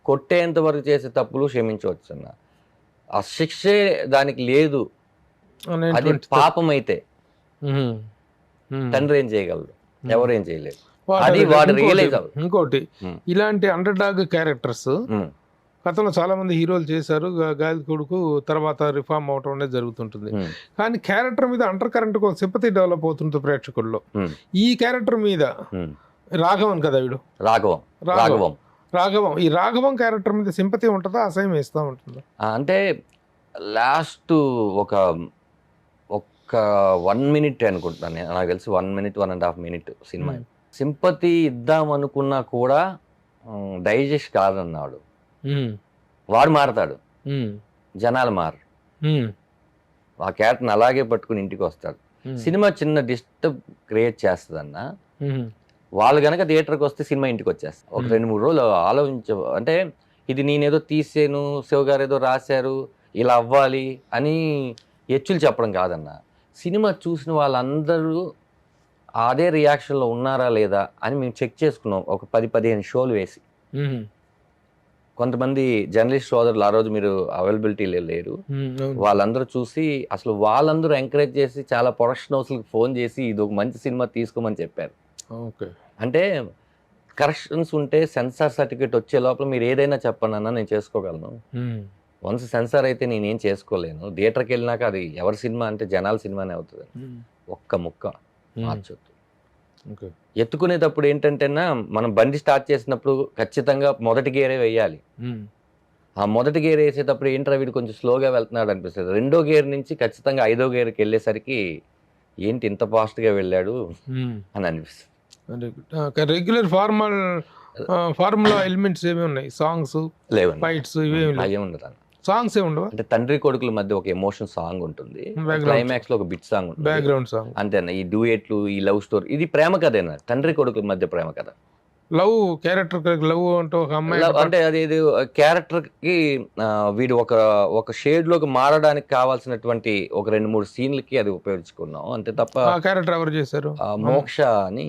కొట్టేంత వరకు చేసే తప్పులు క్షమించవచ్చన్న. ఆ శిక్షే దానికి లేదు, అది పాపం అయితే తండ్రి ఏం చేయగలరు, ఎవరేం చేయలేరు. అది వాడు రియలైజ్ అవ్వదు. ఇంకోటి, ఇలాంటి అండర్ డాగ్ క్యారెక్టర్స్ గతంలో చాలా మంది హీరోలు చేశారు. గాలి కొడుకు తర్వాత రిఫార్మ్ అవటం అనేది జరుగుతుంటుంది. కానీ క్యారెక్టర్ మీద అండర్ కరెంట్ సింపతి డెవలప్ అవుతుంది ప్రేక్షకుల్లో. ఈ క్యారెక్టర్ మీద రాఘవన్ కదా వీడు, రాఘవం ఈ రాఘవం క్యారెక్టర్ మీద సింపతి ఉంటుందా, అసహ్యం వేస్తూ ఉంటుందా? అంటే లాస్ట్ ఒక 1 minute అనుకుంటున్నాను నేను, నాకు తెలిసి 1 minute 1.5 minute సినిమా. సింపతి ఇద్దాం అనుకున్నా కూడా డైజెస్ట్ కాదన్నాడు. వాడు మారతాడు, జనాలు మారు, ఆ క్యారెక్టర్ని అలాగే పట్టుకుని ఇంటికి వస్తాడు. సినిమా చిన్న డిస్టర్బ్ క్రియేట్ చేస్తుందన్న, వాళ్ళు కనుక థియేటర్కి వస్తే సినిమా ఇంటికి వచ్చేస్తారు. ఒక 2-3 రోజులు అంటే ఇది నేనేదో తీసాను, శివ గారు ఏదో రాశారు, ఇలా అవ్వాలి అని ఎచ్చులు చెప్పడం కాదన్న. సినిమా చూసిన వాళ్ళందరూ అదే రియాక్షన్లో ఉన్నారా లేదా అని మేము చెక్ చేసుకున్నాం. ఒక 10-15 షోలు వేసి, కొంతమంది జర్నలిస్ట్ సోదరులు ఆ రోజు మీరు అవైలబిలిటీ లేరు, వాళ్ళందరూ చూసి అసలు వాళ్ళందరూ ఎంకరేజ్ చేసి చాలా ప్రొడక్షన్ హౌస్లకు ఫోన్ చేసి ఇది ఒక మంచి సినిమా తీసుకోమని చెప్పారు. అంటే కరెక్షన్స్ ఉంటే సెన్సార్ సర్టిఫికేట్ వచ్చే లోపల మీరు ఏదైనా చెప్పండి అన్న, నేను చేసుకోగలను. వన్స్ సెన్సార్ అయితే నేనేం చేసుకోలేను. థియేటర్కి వెళ్ళినాక అది ఎవరి సినిమా అంటే జనాల సినిమానే అవుతుంది. ఒక్క ముక్క మార్చొద్దు. ఎత్తుకునేటప్పుడు ఏంటంటేనా, మనం బండి స్టార్ట్ చేసినప్పుడు ఖచ్చితంగా మొదటి గేరే వేయాలి. ఆ మొదటి గేర్ వేసేటప్పుడు ఏంట్రా వీడు కొంచెం స్లోగా వెళ్తున్నాడు అనిపిస్తుంది. 2వ గేర్ నుంచి ఖచ్చితంగా 5వ గేర్కి వెళ్ళేసరికి ఏంటి ఇంత ఫాస్ట్గా వెళ్ళాడు అని అనిపిస్తుంది. రెగ్యులర్ ఫార్ములా ఎలిమెంట్స్ ఏమి ఉన్నాయి? సాంగ్స్ లేవు, ఫైట్స్ ఇవే ఉండదు. సాంగ్స్ ఏ ఉండవు. అంటే తండ్రి కొడుకుల మధ్య ఒక ఎమోషన్ సాంగ్ ఉంటుంది, క్లైమాక్స్ లో ఒక బిట్ సాంగ్ ఉంటుంది, బ్యాక్గ్రౌండ్ సాంగ్. అంతేనా? ఈ డ్యూయెట్లు, ఈ లవ్ స్టోరీ, ఇది ప్రేమ కథేనా? తండ్రి కొడుకుల మధ్య ప్రేమ కథ. లవ్ క్యారెక్టర్ లవ్ అంటే ఒక అమ్మాయి అంటే అది క్యారెక్టర్ కి వీడు ఒక షేడ్ లోకి మారడానికి కావాల్సినటువంటి ఒక 2-3 సీన్లకి అది ఉపయోగించుకున్నాం అంతే తప్ప. క్యారెక్టర్ ఎవరు చేశారు? మోక్ష అని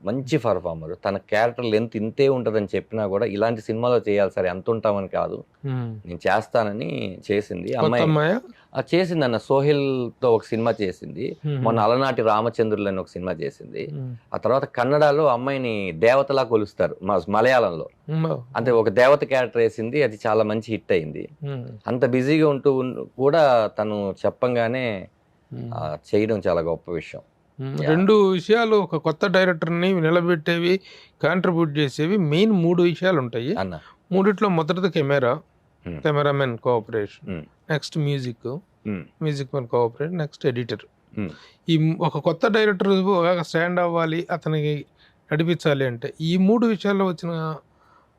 మంచి పర్ఫార్మర్. తన క్యారెక్టర్ లెంత్ ఇంతే ఉంటదని చెప్పినా కూడా ఇలాంటి సినిమాలో చేయాలి సరే ఎంత ఉంటామని కాదు, నేను చేస్తానని చేసింది అమ్మాయి. చేసింది అన్న, సోహెల్ తో ఒక సినిమా చేసింది, మొన్న అలనాటి రామచంద్రులు అని ఒక సినిమా చేసింది. ఆ తర్వాత కన్నడలో అమ్మాయిని దేవతలా కొలుస్తారు మలయాళంలో, అంటే ఒక దేవత క్యారెక్టర్ వేసింది, అది చాలా మంచి హిట్ అయింది. అంత బిజీగా ఉంటూ కూడా తను చెప్పంగానే చేయడం చాలా గొప్ప విషయం. 2 విషయాలు, ఒక కొత్త డైరెక్టర్ని నిలబెట్టేవి, కాంట్రిబ్యూట్ చేసేవి మెయిన్ 3 విషయాలు ఉంటాయి అన్న. 3 మొదటిది cameraman cooperation, next music men cooperate, next editor. ఈ ఒక కొత్త డైరెక్టర్ స్టాండ్ అవ్వాలి, అతనికి నడిపించాలి అంటే ఈ 3 విషయాల్లో వచ్చిన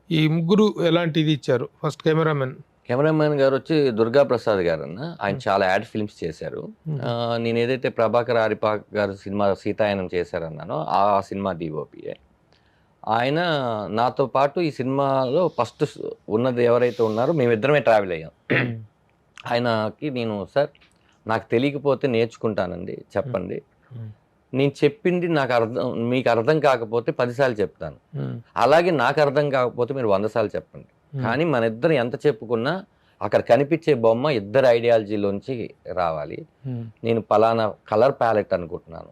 ఈ ముగ్గురు ఎలాంటిది ఇచ్చారు? ఫస్ట్ కెమెరామెన్ గారు వచ్చి దుర్గా ప్రసాద్ గారు అన్న, ఆయన చాలా యాడ్ ఫిల్మ్స్ చేశారు. నేను ఏదైతే ప్రభాకర్ ఆరిపాక్ గారు సినిమా సీతాయనం చేశారన్నానో ఆ సినిమా డిఓపిఏ ఆయన. నాతో పాటు ఈ సినిమాలో ఫస్ట్ ఉన్నది ఎవరైతే ఉన్నారో మేమిద్దరమే ట్రావెల్ అయ్యాం. ఆయనకి నేను, సార్ నాకు తెలియకపోతే నేర్చుకుంటానండి, చెప్పండి, నేను చెప్పింది మీకు అర్థం కాకపోతే 10 సార్లు చెప్తాను, అలాగే నాకు అర్థం కాకపోతే మీరు 100 సార్లు చెప్పండి. కానీ మన ఇద్దరు ఎంత చెప్పుకున్నా అక్కడ కనిపించే బొమ్మ ఇద్దరు ఐడియాలజీలోంచి రావాలి. నేను పలానా కలర్ ప్యాలెట్ అనుకుంటున్నాను,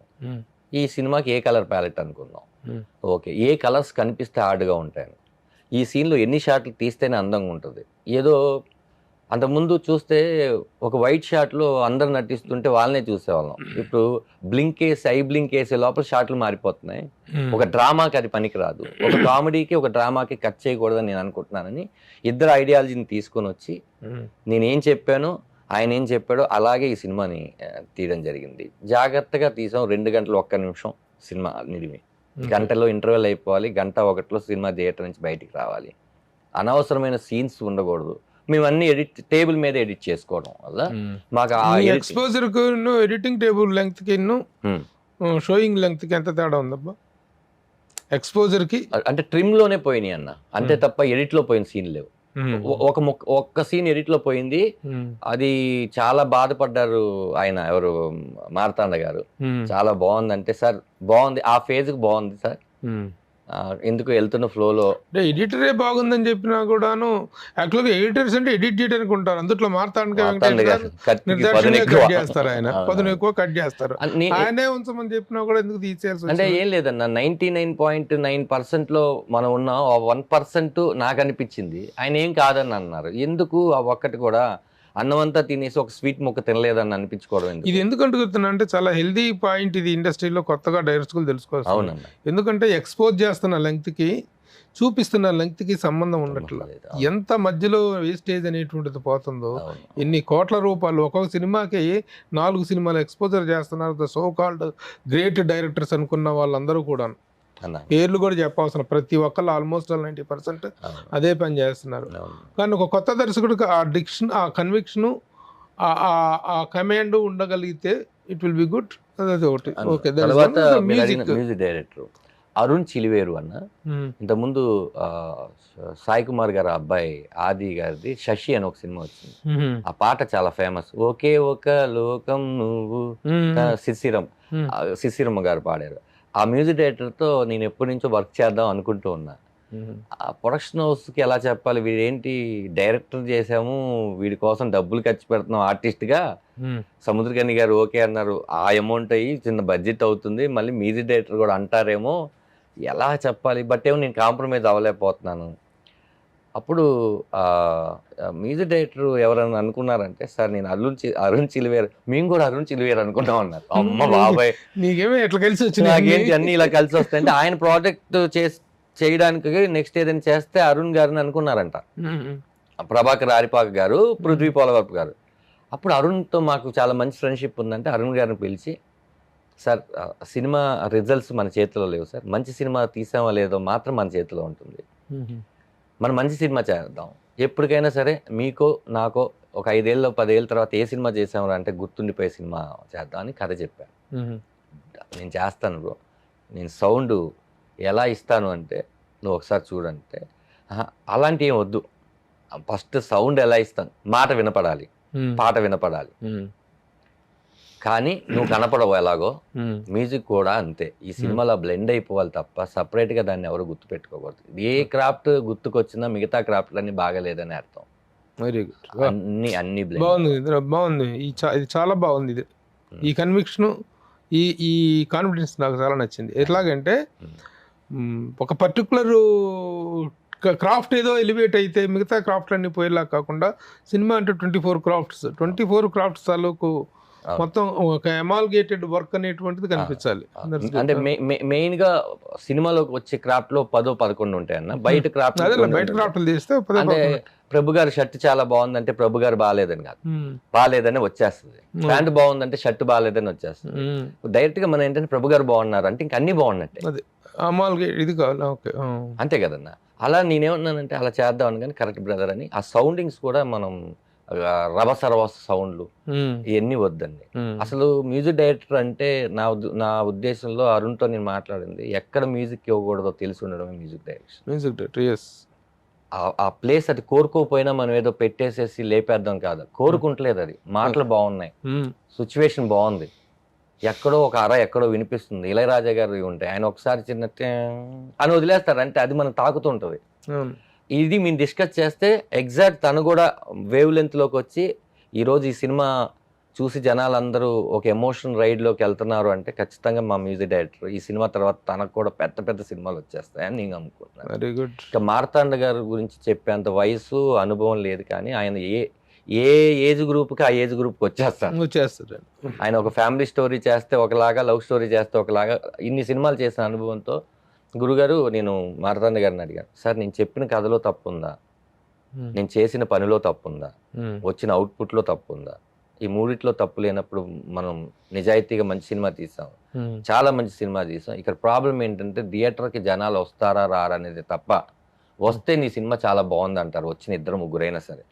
ఈ సినిమాకి ఏ కలర్ ప్యాలెట్ అనుకుందాం, ఓకే ఏ కలర్స్ కనిపిస్తే హార్డ్గా ఉంటాయని, ఈ సీన్లో ఎన్ని షాట్లు తీస్తేనే అందంగా ఉంటుంది, ఏదో అంతకుముందు చూస్తే ఒక వైట్ షాట్ లో అందరు నటిస్తుంటే వాళ్ళనే చూసేవాళ్ళం. ఇప్పుడు బ్లింక్ వేసి ఐ బ్లింక్ వేసే లోపల షాట్లు మారిపోతున్నాయి. ఒక డ్రామాకి అది పనికిరాదు, ఒక కామెడీకి ఒక డ్రామాకి కట్ చేయకూడదని నేను అనుకుంటున్నానని ఇద్దరు ఐడియాలజీని తీసుకొని వచ్చి నేనేం చెప్పాను ఆయన ఏం చెప్పాడో అలాగే ఈ సినిమాని తీయడం జరిగింది. జాగ్రత్తగా తీసాం. 2 గంటలు 1 నిమిషం సినిమా నిడిమి, గంటలో ఇంటర్వెల్ అయిపోవాలి, 1:01 సినిమా థియేటర్ నుంచి బయటికి రావాలి, అనవసరమైన సీన్స్ ఉండకూడదు. మేము అన్ని టేబుల్ మీద ఎడిట్ చేసుకోవడం వల్ల మాకు ఎక్స్పోజర్ కు ఎడిటింగ్ టేబుల్ లెంగ్త్ కి షోయింగ్ లెంగ్త్ కి ఎంత తేడా ఉందబ్బా? ఎక్స్పోజర్ కి అంటే ట్రిమ్ లోనే పోయినాయి అన్న, అంతే తప్ప ఎడిట్ లో పోయిన సీన్ లేవు. ఒక్క సీన్ ఎడిట్ లో పోయింది, అది చాలా బాధపడ్డారు ఆయన, ఎవరు మార్తాండ గారు. చాలా బాగుంది అంటే, సార్ బాగుంది, ఆ ఫేజ్ కి బాగుంది సార్, ఎందుకు వెళ్తున్న ఫ్లోలో ఎడిటరే బాగుందని చెప్పినా కూడాను యాక్చువల్గా ఎడిటర్స్ అంటే ఎడిట్ చేయడానికి ఉంటారు. అందుట్లో మార్తాండ కట్ చేస్తారు, ఆయన పదును ఎక్కువ కట్ చేస్తారు. ఆయనే ఉంచమని చెప్పినా కూడా ఎందుకు తీసేయాల్సి అంటే ఏం లేదన్న, 99.9% లో మనం ఉన్న 1% నాకు అనిపించింది ఆయన ఏం కాదని అన్నారు. ఎందుకు ఆ ఒక్కటి కూడా అన్నమంతా తినేసి ఒక స్వీట్ ముక్క తినలేదని అనిపించుకోవడం. ఇది ఎందుకు అంటున్నా అంటే చాలా హెల్దీ పాయింట్ ఇది, ఇండస్ట్రీలో కొత్తగా డైరెక్టర్లు తెలుసుకోవాలి. అవునన్న, ఎందుకంటే ఎక్స్పోజ్ చేస్తున్న లెంగ్త్ కి చూపిస్తున్న లెంగ్త్ కి సంబంధం ఉండట్లేదు. ఎంత మధ్యలో వేస్టేజ్ అనేటువంటిది పోతుందో, ఎన్ని కోట్ల రూపాయలు ఒక్కొక్క సినిమాకి 4 సినిమాలు ఎక్స్పోజర్ చేస్తున్నారు. The so called great directors అనుకున్న వాళ్ళందరూ కూడా పేర్లు కూడా చెప్పవసరం, ప్రతి ఒక్కళ్ళు ఆల్మోస్ట్ 90% అదే పని చేస్తున్నారు. కానీ ఒక కొత్త దర్శకుడికి ఆ డిక్షన్, ఆ కన్విక్షన్, ఆ కమాండ్ ఉండగలిగితే ఇట్ విల్ బి గుడ్. అదే ఒకటి. Okay, music director Arun Chiliveru అన్న. ఇంతకుముందు సాయి కుమార్ గారు అబ్బాయి ఆది గారిది శశి అని ఒక సినిమా వచ్చింది. ఆ పాట చాలా ఫేమస్, ఒకే ఒక లోకం నువ్వు, శిశిరమ్మ గారు పాడారు. ఆ మ్యూజిక్ డైరెక్టర్తో నేను ఎప్పటి నుంచో వర్క్ చేద్దాం అనుకుంటూ ఉన్నా. ఆ ప్రొడక్షన్ హౌస్కి ఎలా చెప్పాలి, వీడేంటి డైరెక్టర్ చేసాము, వీడి కోసం డబ్బులు ఖర్చు పెడుతున్నాం ఆర్టిస్ట్గా, సముద్రకని గారు ఓకే అన్నారు, ఆ అమౌంట్ అయ్యి చిన్న బడ్జెట్ అవుతుంది, మళ్ళీ మ్యూజిక్ డైరెక్టర్ కూడా అంటారేమో, ఎలా చెప్పాలి, బట్ ఏమో నేను కాంప్రమైజ్ అవ్వలేకపోతున్నాను. అప్పుడు మ్యూజిక్ డైరెక్టర్ ఎవరైనా అనుకున్నారంటే, సార్ నేను అరుణ్ చిలివేరు, మేము కూడా అరుణ్ చిలివేరు అనుకున్నాం అన్నారు. అమ్మ బాబాయ్, నీకేమో ఎట్లా కలిసి వచ్చింది, నాకేంటి అన్ని ఇలా కలిసి వస్తాయంటే, ఆయన ప్రాజెక్ట్ చేయడానికి నెక్స్ట్ ఏదైనా చేస్తే అరుణ్ గారిని అనుకున్నారంట, ప్రభాకర్ ఆరిపాక గారు, పృథ్వీ పోలవరపు గారు. అప్పుడు అరుణ్తో మాకు చాలా మంచి ఫ్రెండ్షిప్ ఉందంటే అరుణ్ గారిని పిలిచి, సార్ సినిమా రిజల్ట్స్ మన చేతిలో లేవు సార్, మంచి సినిమా తీసామో లేదో మాత్రం మన చేతిలో ఉంటుంది, మనం మంచి సినిమా చేద్దాం, ఎప్పటికైనా సరే మీకో నాకో ఒక 5 ఏళ్ళు 10 ఏళ్ళ తర్వాత ఏ సినిమా చేసాము అంటే గుర్తుండిపోయే సినిమా చేద్దాం అని కథ చెప్పాను. నేను చేస్తాను బ్రో, నేను సౌండ్ ఎలా ఇస్తాను అంటే నువ్వు ఒకసారి చూడంటే, అలాంటి ఏం వద్దు, ఫస్ట్ సౌండ్ ఎలా ఇస్తాను, మాట వినపడాలి, పాట వినపడాలి, కానీ నువ్వు కనపడవు ఎలాగో, మ్యూజిక్ కూడా అంతే. ఈ సినిమాలో బ్లెండ్ అయిపోవాలి తప్ప సపరేట్గా దాన్ని ఎవరు గుర్తుపెట్టుకోకూడదు. ఏ క్రాఫ్ట్ గుర్తుకొచ్చినా మిగతా క్రాఫ్ట్లన్నీ బాగలేదని అర్థం. వెరీ గుడ్, అన్ని బాగుంది, ఇది చాలా బాగుంది. ఇది ఈ కన్విక్షన్, ఈ కాన్ఫిడెన్స్ నాకు చాలా నచ్చింది. ఎట్లాగంటే ఒక పర్టికులర్ క్రాఫ్ట్ ఏదో ఎలివేట్ అయితే మిగతా క్రాఫ్ట్లు అన్ని పోయేలా కాకుండా, సినిమా అంటే 24 క్రాఫ్ట్స్ తాలూకు మొత్తం ఒక ఎమాల్గేటెడ్ వర్క్ అనేటువంటిది కనిపించాలి. అంటే మెయిన్ గా సినిమాలోకి వచ్చే క్రాఫ్ట్ లో 10-11 ఉంటాయన్న, బయట క్రాఫ్ట్ తీస్తే అంటే ప్రభు గారి షర్ట్ చాలా బాగుందంటే ప్రభు గారు బాగాలేదని కాదు, బాగాలేదని వచ్చేస్తుంది. ప్యాంట్ బాగుందంటే షర్ట్ బాగాలేదని వచ్చేస్తుంది. డైరెక్ట్ గా మనం ఏంటంటే ప్రభు గారు బాగున్నారు అంటే ఇంక అన్ని బాగున్నట్టే, ఇది కావాలి. ఓకే, అంతే కదన్నా. అలా నేనేమన్నానంటే అలా చేద్దాం అని, కానీ కరెక్ట్ బ్రదర్ అని. ఆ సౌండింగ్స్ కూడా మనం రవసరవస సౌండ్లు ఇవన్నీ వద్దండి. అసలు మ్యూజిక్ డైరెక్టర్ అంటే నా ఉద్దేశంలో అరుణ్తో నేను మాట్లాడింది, ఎక్కడ మ్యూజిక్ ఇవ్వకూడదో తెలిసి ఉండడమే మ్యూజిక్ డైరెక్టర్. ఆ ప్లేస్ అది కోరుకోపోయినా మనం ఏదో పెట్టేసేసి లేపేద్దాం కాదు, కోరుకుంటలేదు. అది మాటలు బాగున్నాయి, సిచ్యువేషన్ బాగుంది, ఎక్కడో ఒక ఎక్కడో వినిపిస్తుంది. ఇళయరాజా గారు ఉంటాయి, ఆయన ఒకసారి చిన్నట్టే అని వదిలేస్తారు, అంటే అది మనం తాకుతుంటది. ఇది మేము డిస్కస్ చేస్తే ఎగ్జాక్ట్ తను కూడా వేవ్ లెంత్లోకి వచ్చి ఈరోజు ఈ సినిమా చూసి జనాలందరూ ఒక ఎమోషన్ రైడ్లోకి వెళ్తున్నారు అంటే ఖచ్చితంగా మా మ్యూజిక్ డైరెక్టర్ ఈ సినిమా తర్వాత తనకు కూడా పెద్ద పెద్ద సినిమాలు వచ్చేస్తాయని నేను అనుకుంటున్నాను. Very good. ఇక మార్తాండ గారి గురించి చెప్పేంత వయసు అనుభవం లేదు, కానీ ఆయన ఏ ఏజ్ గ్రూప్కి ఆ ఏజ్ గ్రూప్కి వచ్చేస్తాను. వచ్చేస్తారు. ఆయన ఒక ఫ్యామిలీ స్టోరీ చేస్తే ఒకలాగా, లవ్ స్టోరీ చేస్తే ఒకలాగా, ఇన్ని సినిమాలు చేసిన అనుభవంతో గురుగారు నేను మార్తాండ గారిని అడిగాను, సార్ నేను చెప్పిన కథలో తప్పు ఉందా, నేను చేసిన పనిలో తప్పు ఉందా, వచ్చిన అవుట్పుట్లో తప్పు ఉందా, ఈ మూడిట్లో తప్పు లేనప్పుడు మనం నిజాయితీగా మంచి సినిమా తీసాం, చాలా మంచి సినిమా తీసాం, ఇక్కడ ప్రాబ్లం ఏంటంటే థియేటర్కి జనాలు వస్తారా రారా అనేది తప్ప, వస్తే నీ సినిమా చాలా బాగుంది అంటారు వచ్చిన 2-3 అయినా సరే,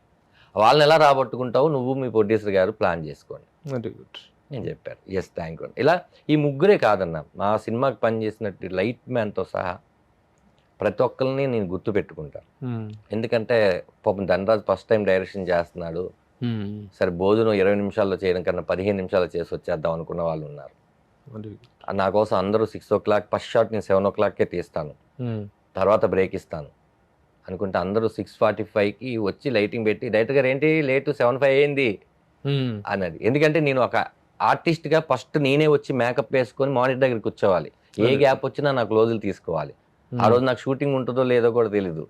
వాళ్ళని ఎలా రాబట్టుకుంటావు నువ్వు మీ ప్రొడ్యూసర్ గారు ప్లాన్ చేసుకోండి. Very good. నేను చెప్పారు ఎస్ థ్యాంక్ యూ. ఇలా ఈ ముగ్గురే కాదన్నా, మా సినిమాకి పనిచేసినట్టు లైట్ మ్యాన్తో సహా ప్రతి ఒక్కరిని నేను గుర్తు పెట్టుకుంటాను. ఎందుకంటే పాపం ధనరాజ్ ఫస్ట్ టైం డైరెక్షన్ చేస్తున్నాడు, సరే భోజనం 20 నిమిషాల్లో చేయడం కన్నా 15 నిమిషాల్లో చేసి వచ్చేద్దాం అనుకున్న వాళ్ళు ఉన్నారు. నా కోసం అందరూ 6 o'clock ఫస్ట్ షాట్ నేను 7 o'clockకే తీస్తాను, తర్వాత బ్రేక్ ఇస్తాను అనుకుంటే అందరూ 6:45కి వచ్చి లైటింగ్ పెట్టి డైరెక్టర్ గారు ఏంటి లేటు 7:05 అయింది అన్నది. ఎందుకంటే నేను ఒక ఆర్టిస్ట్గా ఫస్ట్ నేనే వచ్చి మేకప్ వేసుకొని మానిటర్ దగ్గర కూర్చోవాలి, ఏ గ్యాప్ వచ్చినా నాకు క్లోజులు తీసుకోవాలి. ఆ రోజు నాకు షూటింగ్ ఉంటుందో లేదో కూడా తెలీదు,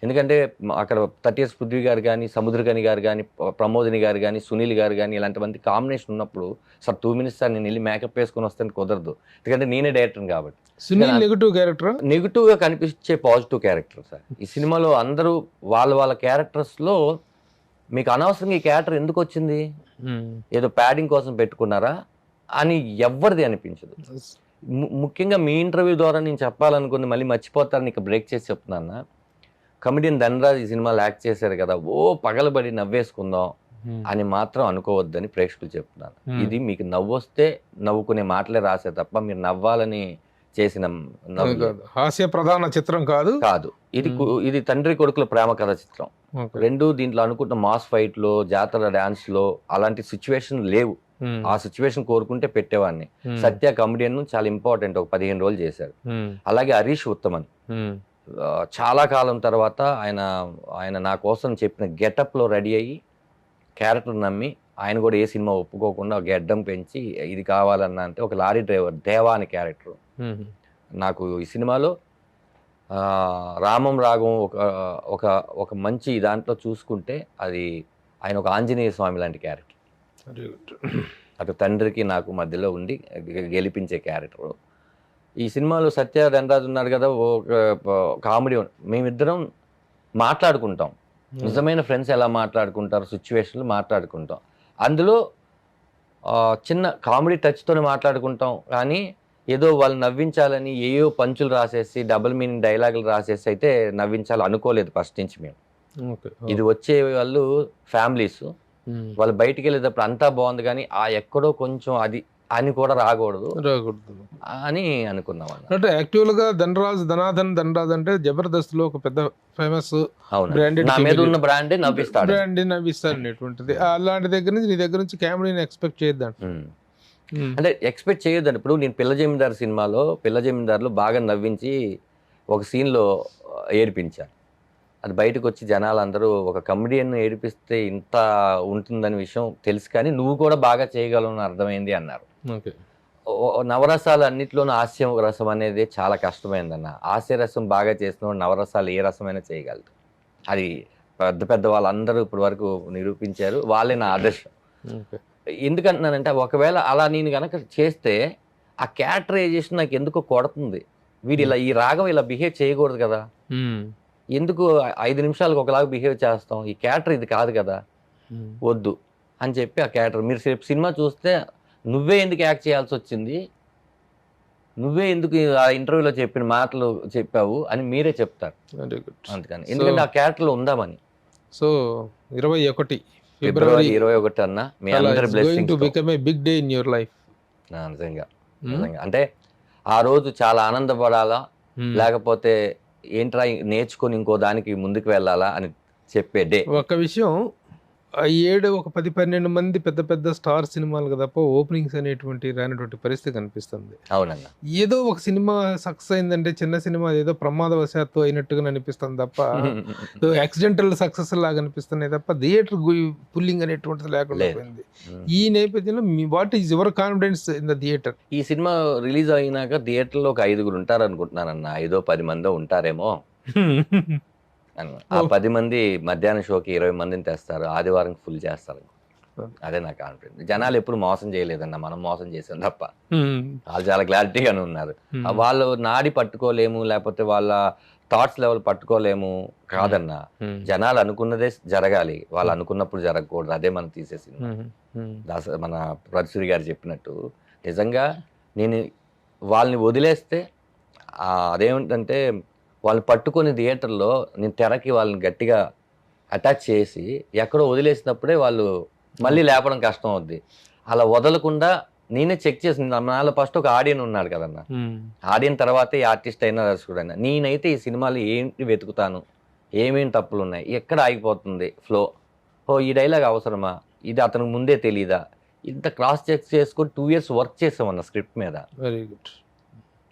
ఎందుకంటే అక్కడ 30s పృథ్వీ గారు కానీ, సముద్రకని గారు కానీ, ప్రమోదిని గారు కానీ, సునీల్ గారు కానీ ఇలాంటి మంది కాంబినేషన్ ఉన్నప్పుడు సార్ 2 minutes సార్ నేను వెళ్ళి మేకప్ వేసుకొని వస్తాను కుదరదు, ఎందుకంటే నేనే డైరెక్టర్ కాబట్టి. సునీల్ నెగటివ్ క్యారెక్టర్, నెగిటివ్గా కనిపించే పాజిటివ్ క్యారెక్టర్ సార్. ఈ సినిమాలో అందరూ వాళ్ళ క్యారెక్టర్స్లో మీకు అనవసరంగా ఈ క్యారెక్టర్ ఎందుకు వచ్చింది, ఏదో ప్యాడింగ్ కోసం పెట్టుకున్నారా అని ఎవ్వరిది అనిపించదు. ముఖ్యంగా మీ ఇంటర్వ్యూ ద్వారా నేను చెప్పాలనుకుంది మళ్ళీ మర్చిపోతాను, నీకు బ్రేక్ చేసి చెప్తున్నా. కమెడియన్ ధనరాజ్ ఈ సినిమాలో యాక్ట్ చేశారు కదా, పగలబడి నవ్వేసుకుందాం అని మాత్రం అనుకోవద్దని ప్రేక్షకులు చెప్తున్నాను. ఇది మీకు నవ్వొస్తే నవ్వుకునే మాటలే రాసే తప్ప మీరు నవ్వాలని చేసిన హాస్య ప్రధాన చిత్రం కాదు. ఇది తండ్రి కొడుకుల ప్రేమ కథ చిత్రం. రెండు దీంట్లో అనుకుంటున్న మాస్ ఫైట్లో, జాతర డాన్స్లో అలాంటి సిచ్యువేషన్ లేవు. ఆ సిచ్యువేషన్ కోరుకుంటే పెట్టేవాడిని. సత్య కమెడియన్ చాలా ఇంపార్టెంట్, ఒక 15 రోజులు చేశాడు. అలాగే హరీష్ ఉత్తమన్ చాలా కాలం తర్వాత ఆయన నా కోసం చెప్పిన గెటప్లో రెడీ అయ్యి క్యారెక్టర్ నమ్మి ఆయన కూడా ఏ సినిమా ఒప్పుకోకుండా గెడ్డం పెంచి ఇది కావాలన్నా అంటే ఒక లారీ డ్రైవర్ దేవా అనే క్యారెక్టర్ నాకు ఈ సినిమాలో రామం రాగం ఒక మంచి దాంట్లో చూసుకుంటే అది ఆయన ఒక ఆంజనేయ స్వామి లాంటి క్యారెక్టర్, అటు తండ్రికి నాకు మధ్యలో ఉండి గెలిపించే క్యారెక్టర్. ఈ సినిమాలో సత్య ధనరాజ్ ఉన్నాడు కదా, కామెడీ. మేమిద్దరం మాట్లాడుకుంటాం, నిజమైన ఫ్రెండ్స్ ఎలా మాట్లాడుకుంటారు సిచ్యువేషన్లు మాట్లాడుకుంటాం. అందులో చిన్న కామెడీ టచ్తోనే మాట్లాడుకుంటాం, కానీ ఏదో వాళ్ళు నవ్వించాలని ఏయో పంచులు రాసేసి డబుల్ మీనింగ్ డైలాగులు రాసేసి అయితే నవ్వించాలి అనుకోలేదు ఫస్ట్ నుంచి మేము. ఇది వచ్చే వాళ్ళు ఫ్యామిలీస్, వాళ్ళు బయటికి వెళ్ళేటప్పుడు అంతా బాగుంది కానీ ఆ ఎక్కడో కొంచెం అది అని కూడా రాకూడదు అని అనుకున్నాం. అంటే యాక్చువల్ గా ధనాధన్ ధనరాజ్ అంటే జబర్దస్త్ లో ఒక పెద్ద ఫేమస్ బ్రాండ్ నవ్విస్తారు అనేటువంటిది. అలాంటి దగ్గర నుంచి నీ దగ్గర నుంచి కామెడీని ఎక్స్పెక్ట్ చేయొద్దాం అంటే ఎక్స్పెక్ట్ చేయొద్దండి. ఇప్పుడు నేను పిల్ల జమీందారులో బాగా నవ్వించి ఒక సీన్లో ఏడిపించాను. అది బయటకు వచ్చి జనాలందరూ ఒక కమెడియన్ ఏడిపిస్తే ఇంత ఉంటుందని విషయం తెలుసు కానీ నువ్వు కూడా బాగా చేయగలవు అర్థమైంది అన్నారు. నవరసాలు అన్నిట్లోనూ హాస్యం రసం అనేది చాలా కష్టమైందన్న. హాస్యరసం బాగా చేసిన నవరసాలు ఏ రసమైనా చేయగలరు. అది పెద్ద వాళ్ళందరూ ఇప్పటి వరకు నిరూపించారు, వాళ్ళే నా ఆదర్శం. ఎందుకంటున్నానంటే ఒకవేళ అలా నేను కనుక చేస్తే ఆ క్యారెక్టరైజేషన్ నాకు ఎందుకో కొడుతుంది. వీడు ఇలా ఈ రాగం ఇలా బిహేవ్ చేయకూడదు కదా, ఎందుకు 5 నిమిషాలకు ఒకలాగా బిహేవ్ చేస్తాం, ఈ క్యారెక్టర్ ఇది కాదు కదా, వద్దు అని చెప్పి ఆ క్యారెక్టర్ మీరు సినిమా చూస్తే నువ్వే ఎందుకు యాక్ట్ చేయాల్సి వచ్చింది, నువ్వే ఎందుకు ఆ ఇంటర్వ్యూలో చెప్పిన మాటలు చెప్పావు అని మీరే చెప్తారు. అందుకని ఎందుకంటే ఆ క్యారెక్టర్లో ఉందామని. సో 21 ఫిబ్రవరి 21 అన్న మీ అందరి blessings big day in your life. నిజంగా అంటే ఆ రోజు చాలా ఆనందపడాలా, లేకపోతే ఏంట్రా నేర్చుకొని ఇంకో దానికి ముందుకు వెళ్ళాలా అని చెప్పే డే. ఒక విషయం, 10-12 మంది పెద్ద స్టార్ సినిమాలు తప్ప ఓపెనింగ్స్ అనేటువంటి రానటువంటి పరిస్థితి కనిపిస్తుంది. అవునన్నా, ఏదో ఒక సినిమా సక్సెస్ అయిందంటే చిన్న సినిమా ఏదో ప్రమాదవశాత్తు అయినట్టుగా అనిపిస్తుంది తప్ప యాక్సిడెంటల్ సక్సెస్ లాగా అనిపిస్తున్నాయి తప్ప థియేటర్ పుల్లింగ్ అనేటువంటిది లేకుండా పోయింది. ఈ నేపథ్యంలో what is your confidence in the theatre? ఈ సినిమా రిలీజ్ అయినాక థియేటర్లో ఒక 5 ఉంటారు అనుకుంటున్నానన్న, 5-10 మందో ఉంటారేమో. ఆ 10 మంది మధ్యాహ్నం షోకి 20 మందిని తెస్తారు, ఆదివారం ఫుల్ చేస్తారు. అదే నా కాన్ఫిడెన్స్. జనాలు ఎప్పుడు మోసం చేయలేదన్న, మనం మోసం చేసాం తప్ప. వాళ్ళు చాలా క్లారిటీగానే ఉన్నారు. వాళ్ళు నాడి పట్టుకోలేము, లేకపోతే వాళ్ళ థాట్స్ లెవెల్ పట్టుకోలేము కాదన్న. జనాలు అనుకున్నదే జరగాలి, వాళ్ళు అనుకున్నప్పుడు జరగకూడదు. అదే మనం తీసేసింది. మన ప్రొడ్యూసర్ గారు చెప్పినట్టు నిజంగా నేను వాళ్ళని వదిలేస్తే అదేమిటంటే వాళ్ళని పట్టుకొని థియేటర్లో నేను తెరకి వాళ్ళని గట్టిగా అటాచ్ చేసి ఎక్కడో వదిలేసినప్పుడే వాళ్ళు మళ్ళీ లేపడం కష్టం అవుద్ది. అలా వదలకుండా నేనే చెక్ చేసి, నాలో ఫస్ట్ ఒక ఆడియన్ ఉన్నాడు కదన్న, ఆడియన్ తర్వాతే ఈ ఆర్టిస్ట్ అయినా దర్శకుడు అయినా. నేనైతే ఈ సినిమాలు ఏంటి వెతుకుతాను, ఏమేమి తప్పులు ఉన్నాయి, ఎక్కడ ఆగిపోతుంది ఫ్లో, ఈ డైలాగ్ అవసరమా, ఇది అతనికి ముందే తెలీదా, ఇంత క్రాస్ చెక్ చేసుకొని 2 years వర్క్ చేసామన్న స్క్రిప్ట్ మీద. Very good.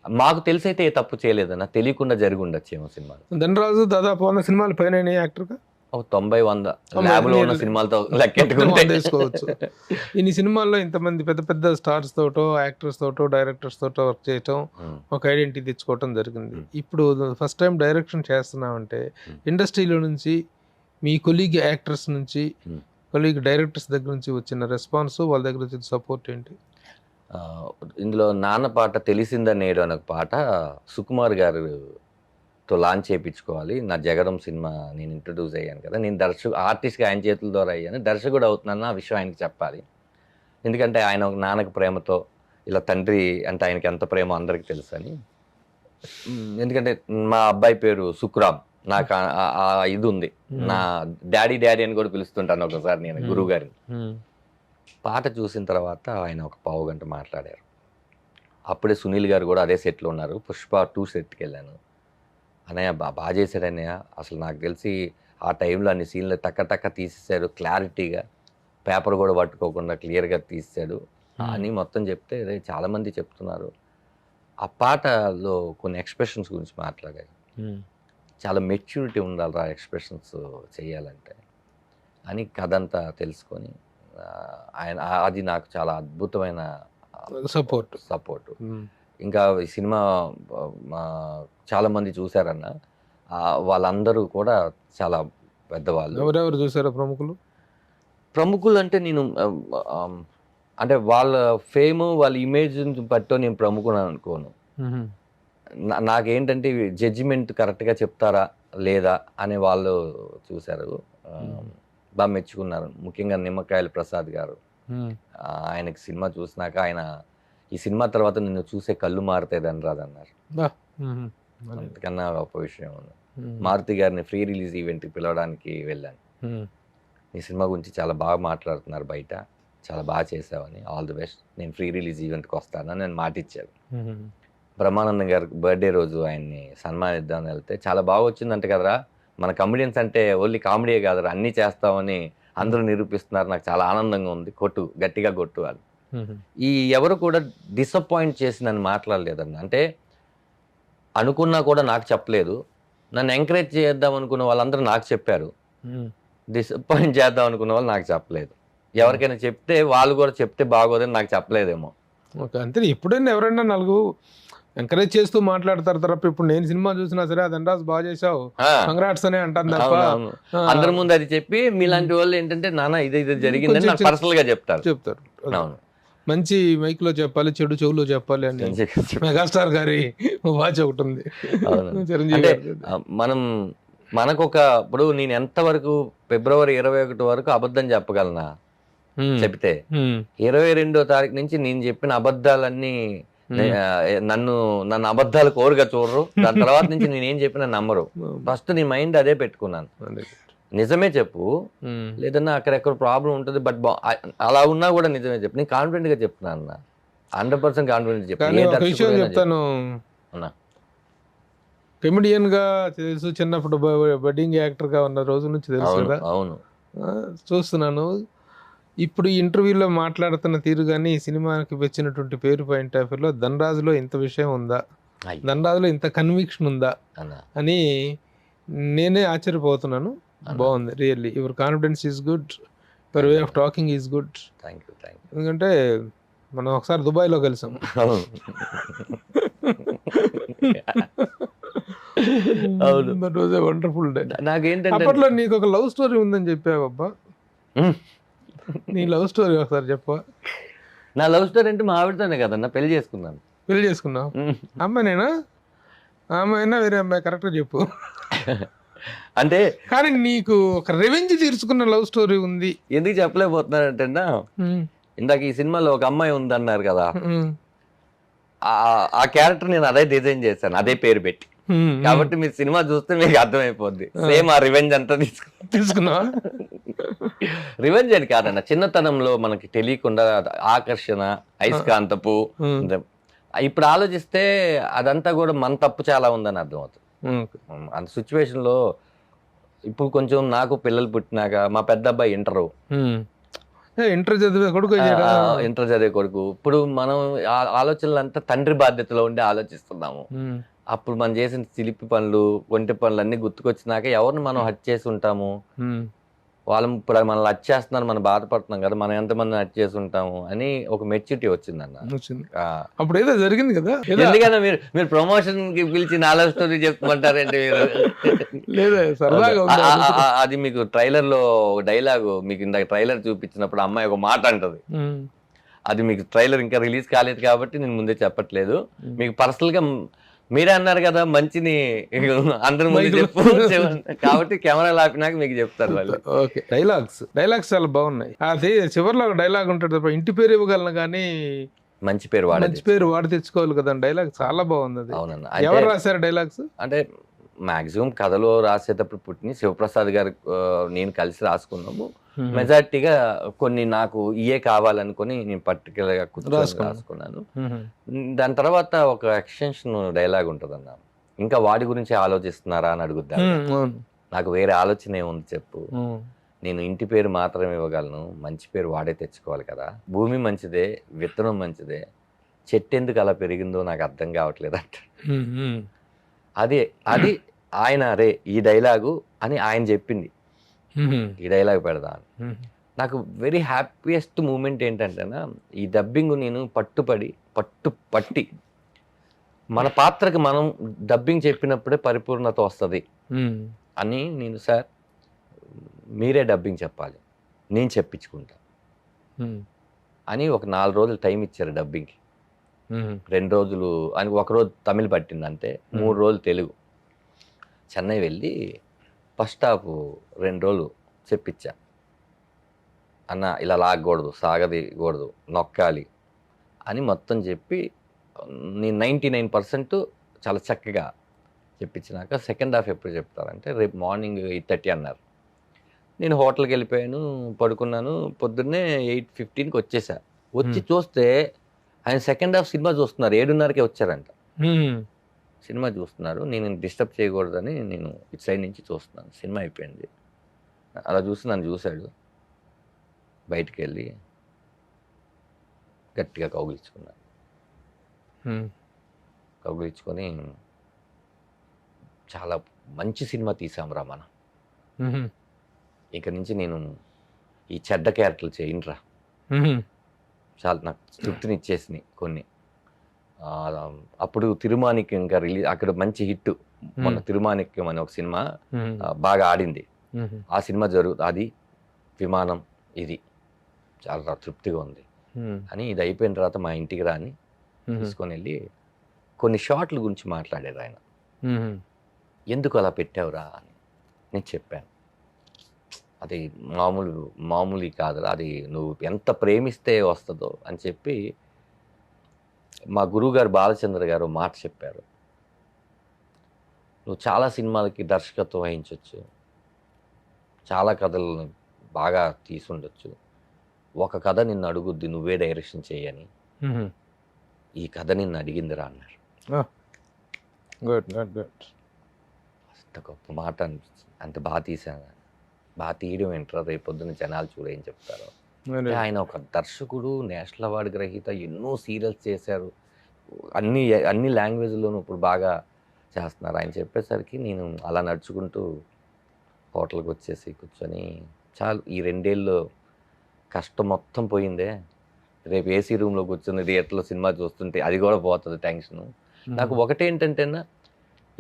మాకు తెలిసైతే ఏ తప్పు చేయలేదన్న, తెలియకుండా జరిగి ఉండొచ్చేమో సినిమాలు. ధనరాజు దాదాపు 100 సినిమాలు పైన యాక్టర్గా 90-100 ల్యాబ్లో ఉన్న సినిమాలతో లెక్కెట్టుకుంటే తీసుకోవచ్చు. ఇన్ని సినిమాల్లో ఇంతమంది పెద్ద పెద్ద స్టార్స్ తోటో, యాక్టర్స్ తోటో, డైరెక్టర్స్ తోటో వర్క్ చేయటం, ఒక ఐడెంటిటీ తెచ్చుకోవటం జరిగింది. ఇప్పుడు ఫస్ట్ టైం డైరెక్షన్ చేస్తున్నామంటే ఇండస్ట్రీలో నుంచి, మీ కొలీగ్ యాక్టర్స్ నుంచి, కొలీగ్ డైరెక్టర్స్ దగ్గర నుంచి వచ్చిన రెస్పాన్స్, వాళ్ళ దగ్గర వచ్చిన సపోర్ట్ ఏంటి? ఇందులో నాన్న పాట తెలిసిందా నేడు అనే పాట సుకుమార్ గారితో లాంచ్ చేయించుకోవాలి. నా జగడం సినిమా నేను ఇంట్రడ్యూస్ అయ్యాను కదా, నేను ఆర్టిస్ట్గా ఆయన చేతుల ద్వారా అయ్యాను, దర్శకుడు అవుతున్నాను, ఆ విషయం ఆయనకి చెప్పాలి. ఎందుకంటే ఆయన ఒక నాన్నకు ప్రేమతో, ఇలా తండ్రి అంటే ఆయనకి ఎంత ప్రేమో అందరికీ తెలుసు అని. ఎందుకంటే మా అబ్బాయి పేరు సుకురామ్, నాకు ఇది ఉంది, నా డాడీ అని కూడా పిలుస్తుంటాను ఒకసారి నేను గురువు గారిని. పాట చూసిన తర్వాత ఆయన ఒక 15 గంట మాట్లాడారు. అప్పుడే సునీల్ గారు కూడా అదే సెట్లో ఉన్నారు. పుష్ప 2 సెట్కి వెళ్ళాను. అన్నయ్య బాగా చేశాడు అన్నయ్య, అసలు నాకు తెలిసి ఆ టైంలో అన్ని సీన్లు టక్క తీసేశాడు, క్లారిటీగా, పేపర్ కూడా పట్టుకోకుండా క్లియర్గా తీసాడు అని మొత్తం చెప్తే చాలామంది చెప్తున్నారు. ఆ పాటలో కొన్ని ఎక్స్ప్రెషన్స్ గురించి మాట్లాడారు. చాలా మెచ్యూరిటీ ఉండాలి ఆ ఎక్స్ప్రెషన్స్ చేయాలంటే అని కథ అంతా తెలుసుకొని ఆయన, అది నాకు చాలా అద్భుతమైన సపోర్ట్. ఇంకా ఈ సినిమా చాలామంది చూశారన్న, వాళ్ళందరూ కూడా చాలా పెద్దవాళ్ళు. ఎవరెవరు చూసారా ప్రముఖులు? అంటే నేను అంటే వాళ్ళ ఫేమ్, వాళ్ళ ఇమేజ్ బట్టో నేను ప్రముఖుడు అనుకోను. నాకేంటంటే జడ్జిమెంట్ కరెక్ట్గా చెప్తారా లేదా అనే వాళ్ళు చూశారు, బాగా మెచ్చుకున్నారు. ముఖ్యంగా నిమ్మకాయల ప్రసాద్ గారు, ఆయనకి సినిమా చూసినాక ఆయన ఈ సినిమా తర్వాత నిన్ను చూసే కళ్ళు మారుతాయి ధనరాజ్ అన్నారు. అంతకన్నా గొప్ప విషయం ఉంది. మారుతి గారిని ఫ్రీ రిలీజ్ ఈవెంట్కి పిలవడానికి వెళ్ళాను. ఈ సినిమా గురించి చాలా బాగా మాట్లాడుతున్నారు బయట, చాలా బాగా చేసావని, ఆల్ ది బెస్ట్, నేను ఫ్రీ రిలీజ్ ఈవెంట్కి వస్తానని నేను మాట ఇచ్చాను. బ్రహ్మానందం గారికి బర్త్డే రోజు ఆయన్ని సన్మానిద్దామని వెళ్తే చాలా బాగా వచ్చిందంటే కదరా, మన కమెడియన్స్ అంటే ఓన్లీ కామెడీయే కాదురా, అన్నీ చేస్తామని అందరూ నిరూపిస్తున్నారు, నాకు చాలా ఆనందంగా ఉంది, గట్టిగా కొట్టు అని. ఈ ఎవరు కూడా డిసప్పాయింట్ చేసి నన్ను మాట్లాడలేదన్న. అంటే అనుకున్నా కూడా నాకు చెప్పలేదు, నన్ను ఎంకరేజ్ చేద్దాం అనుకున్న వాళ్ళందరూ నాకు చెప్పారు, డిసప్పాయింట్ చేద్దాం అనుకున్న వాళ్ళు నాకు చెప్పలేదు. ఎవరికైనా చెప్తే వాళ్ళు కూడా చెప్తే బాగోదని నాకు చెప్పలేదేమో. ఓకే, అంతే. ఎప్పుడైనా ఎవరైనా నలుగురు ఎంకరేజ్ చేస్తూ మాట్లాడతారు తప్ప, ఇప్పుడు నేను సినిమా చూసినా సరే ధనరాజ్ బాగా చేసావు, కంగ్రాట్స్ అనే అంటాను తప్ప అందరి ముందు అది చెప్పి మీలాంటి వాళ్ళు ఏంటంటే నాన్న ఇది జరిగిందని నాకు పర్సనల్ గా చెప్తారు. మంచి మైక్ లో చెప్పాలి, చెడు చెవులో చెప్పాలి అని మెగాస్టార్ గారి వాచ్ ఒకటి ఉంది. చిరంజీవి మనకొక ఇప్పుడు నేను ఎంతవరకు February 21 వరకు అబద్ధం చెప్పగలనా చెప్తే, 22వ తారీఖు నుంచి నేను చెప్పిన అబద్ధాలన్నీ నన్ను అబద్ధాలు కోరుగా చూడరు. దాని తర్వాత నుంచి నేనేం చెప్పినా నమ్మరు. ఫస్ట్ నీ మైండ్ అదే పెట్టుకున్నాను, నిజమే చెప్పు, లేదన్నా అక్కడెక్కడ ప్రాబ్లం ఉంటుంది, బట్ అలా ఉన్నా కూడా నిజమే చెప్పు. నేను కాన్ఫిడెంట్ గా చెప్తున్నాను అన్న, 100% కాన్ఫిడెంట్ చెప్తాను. కమెడియన్ గా తెలుసు, చిన్నప్పుడు బడ్డింగ్ యాక్టర్ గా ఉన్న రోజు నుంచి తెలుసు కదా. అవును, చూస్తున్నాను. ఇప్పుడు ఈ ఇంటర్వ్యూలో మాట్లాడుతున్న తీరు కానీ, ఈ సినిమాకి వచ్చినటువంటి పేరు పాయింట్ ఆఫ్ వ్యూలో ధనరాజులో ఇంత విషయం ఉందా, ధనరాజులో ఇంత కన్విక్షన్ ఉందా అని నేనే ఆశ్చర్యపోతున్నాను. బాగుంది, really. Your confidence is good, your way of talking is good. ఎందుకంటే మనం ఒకసారి దుబాయ్లో కలిసాం. అవును. That was a wonderful day. నాకేంటంటే అప్పట్లో నీకు ఒక లవ్ స్టోరీ ఉందని చెప్పావబ్బా, ఉమ్, నీ లవ్ స్టోరీ ఒకసారి చెప్పవా? నా లవ్ స్టోరీ అంటే మా ఆవిడతోనే కదన్నా పెళ్లి చేసుకున్నాను. పెళ్లి చేసుకున్నావు? ఉమ్. అమ్మాయినేనా? అమ్మాయినా వేరే అమ్మాయి? కరెక్ట్గా చెప్పు. అంటే కానీ నీకు ఒక రెవెంజ్ తీర్చుకున్న లవ్ స్టోరీ ఉంది. ఎందుకు చెప్పలేకపోతున్నానంటే ఇందాక ఈ సినిమాలో ఒక అమ్మాయి ఉందన్నారు కదా, ఆ క్యారెక్టర్ నేను అదే డిజైన్ చేశాను, అదే పేరు పెట్టి. కాబట్టి మీరు సినిమా చూస్తే మీకు అర్థమైపోద్ది. సేమ్ ఆ రివెంజ్ అంతా తీసుకున్నావా? రివెంజ్ అని కాదన్న, చిన్నతనంలో మనకి తెలియకుండా ఆకర్షణ, అయస్కాంతపు. ఇప్పుడు ఆలోచిస్తే అదంతా కూడా మన తప్పు చాలా ఉందని అర్థమవుతుంది. అంత సిచ్యువేషన్ లో ఇప్పుడు కొంచెం నాకు పిల్లలు పుట్టినాక మా పెద్ద అబ్బాయి ఇంటర్ చదివే కొడుకు. ఇప్పుడు మనం ఆలోచనలు అంతా తండ్రి బాధ్యతలో ఉండి ఆలోచిస్తున్నాము. అప్పుడు మనం చేసిన చిలిపి పనులు, ఒంటి పనులు అన్ని గుర్తుకొచ్చినాక ఎవరిని మనం హత్య చేసి ఉంటాము, వాళ్ళు ఇప్పుడు మనల్ని హత్య చేస్తున్నారు, మనం బాధపడుతున్నాం కదా, మనం ఎంతమంది హత్య చేసి ఉంటాము అని ఒక మెచ్యూరిటీ వచ్చిందన్న. అప్పుడు ఏదో జరిగింది కదా. ఎందుకన్నా మీరు ప్రమోషన్ కి పిలిచి నా లవ్ స్టోరీ చెప్పుకుంటారంటే లేదా సరదాగా అది మీకు ట్రైలర్ లో డైలాగు, మీకు ఇందాక ట్రైలర్ చూపించినప్పుడు అమ్మాయి ఒక మాట అంటది, అది మీకు ట్రైలర్ ఇంకా రిలీజ్ కాలేదు కాబట్టి నేను ముందే చెప్పట్లేదు. మీకు పర్సనల్ గా మీరే అన్నారు కదా మంచిని అందరి ముందు చెప్పు కాబట్టి కెమెరా ఆపినాక మీకు చెప్తారు వాళ్ళు. ఓకే, డైలాగ్స్ చాలా బాగున్నాయి. అది చివరిలో ఒక డైలాగ్ ఉంటుంది, ఇంటి పేరు ఇవ్వగలను కానీ మంచి పేరు వాడి తెచ్చుకోవాలి కదా. డైలాగ్ చాలా బాగుంది. అది అవునన్నా. ఎవరు రాశారు డైలాగ్స్? అంటే మాక్సిమం కథలో రాసేటప్పుడు పుట్టిన శివప్రసాద్ గారు నేను కలిసి రాసుకున్నాము. మెజారిటీగా కొన్ని నాకు ఇయే కావాలనుకుని నేను పర్టికులర్ గా రాసుకున్నాను. దాని తర్వాత ఒక ఎక్స్టెన్షన్ డైలాగ్ ఉంటదన్న, ఇంకా వాడి గురించి ఆలోచిస్తున్నారా అని అడుగుద్దా. నాకు వేరే ఆలోచన ఏముంది చెప్పు, నేను ఇంటి పేరు మాత్రమే ఇవ్వగలను, మంచి పేరు వాడే తెచ్చుకోవాలి కదా. భూమి మంచిదే, విత్తనం మంచిదే, చెట్టు ఎందుకు అలా పెరిగిందో నాకు అర్థం కావట్లేదు అంట. అది ఆయన రే ఈ డైలాగు అని ఆయన చెప్పింది, ఈ డైలాగ్ పెడదా అని. నాకు వెరీ హ్యాపీయెస్ట్ మూమెంట్ ఏంటంటేనా, ఈ డబ్బింగ్ నేను పట్టి మన పాత్రకి మనం డబ్బింగ్ చెప్పినప్పుడే పరిపూర్ణత వస్తుంది అని నేను, సార్ మీరే డబ్బింగ్ చెప్పాలి, నేను చెప్పించుకుంటా అని ఒక 4 రోజులు టైం ఇచ్చారు డబ్బింగ్కి. 2 రోజులు అని, 1 రోజు తమిళ్ పట్టింది అంతే, 3 రోజులు తెలుగు. చెన్నై వెళ్ళి ఫస్ట్ హాఫ్ 2 రోజులు చెప్పించా. అన్న ఇలా లాగకూడదు, సాగదీయకూడదు, నొక్కాలి అని మొత్తం చెప్పి నేను 99% చాలా చక్కగా చెప్పించినాక సెకండ్ హాఫ్ ఎప్పుడు చెప్తారంటే రేపు మార్నింగ్ 8:30 అన్నారు. నేను హోటల్కి వెళ్ళిపోయాను, పడుకున్నాను. పొద్దున్నే 8:15కి వచ్చేసా. వచ్చి చూస్తే ఆయన సెకండ్ హాఫ్ సినిమా చూస్తున్నారు, 7:30కే వచ్చారంట. సినిమా చూస్తున్నారు, నేను డిస్టర్బ్ చేయకూడదని నేను ఇటు సైడ్ నుంచి చూస్తున్నాను. సినిమా అయిపోయింది. అలా చూసి నన్ను చూశాడు, బయటికి వెళ్ళి గట్టిగా కౌగిలించుకున్నాను. కౌగిలించుకొని చాలా మంచి సినిమా తీసాం రా మనం, ఇక నుంచి నేను ఈ చెడ్డ క్యారెక్టర్లు చేయనురా, చాలా నాకు తృప్తినిచ్చేసినాయి కొన్ని. అప్పుడు తిరుమాణిక్యం ఇంకా రిలీజ్, అక్కడ మంచి హిట్, మొన్న తిరుమాణిక్యం అనే ఒక సినిమా బాగా ఆడింది. ఆ సినిమా అది విమానం, ఇది చాలా తృప్తిగా ఉంది అని. ఇది అయిపోయిన తర్వాత మా ఇంటికి రాని తీసుకొని వెళ్ళి కొన్ని షాట్ల గురించి మాట్లాడారు ఆయన. ఎందుకు అలా పెట్టావురా అని నేను చెప్పాను. అది మామూలు కాదురా, అది నువ్వు ఎంత ప్రేమిస్తే వస్తుందో అని చెప్పి మా గురువుగారు బాలచంద్ర గారు మాట చెప్పారు. నువ్వు చాలా సినిమాలకి దర్శకత్వం వహించవచ్చు, చాలా కథలను బాగా తీసుండొచ్చు, ఒక కథ నిన్ను అడుగుద్ది నువ్వే డైరెక్షన్ చేయని, ఈ కథ నిన్ను అడిగిందిరా అన్నారు. అంత గొప్ప మాట అనిపించింది. అంత బాగా తీసాను. బాగా తీయడం ఏంట్రా, రేపొద్దున జనాలు చూడేం చెప్తారు. ఆయన ఒక దర్శకుడు, నేషనల్ అవార్డు గ్రహీత, ఎన్నో సీరియల్స్ చేశారు, అన్ని లాంగ్వేజ్లోనూ ఇప్పుడు బాగా చేస్తున్నారు. ఆయన చెప్పేసరికి నేను అలా నడుచుకుంటూ హోటల్కి వచ్చేసి కూర్చొని, చాలు ఈ 2 ఏళ్ళు కష్టం మొత్తం పోయిందే, రేపు ఏసీ రూమ్లో కూర్చొని థియేటర్లో సినిమా చూస్తుంటే అది కూడా పోతుంది టెన్షన్. నాకు ఒకటేంటంటేనా,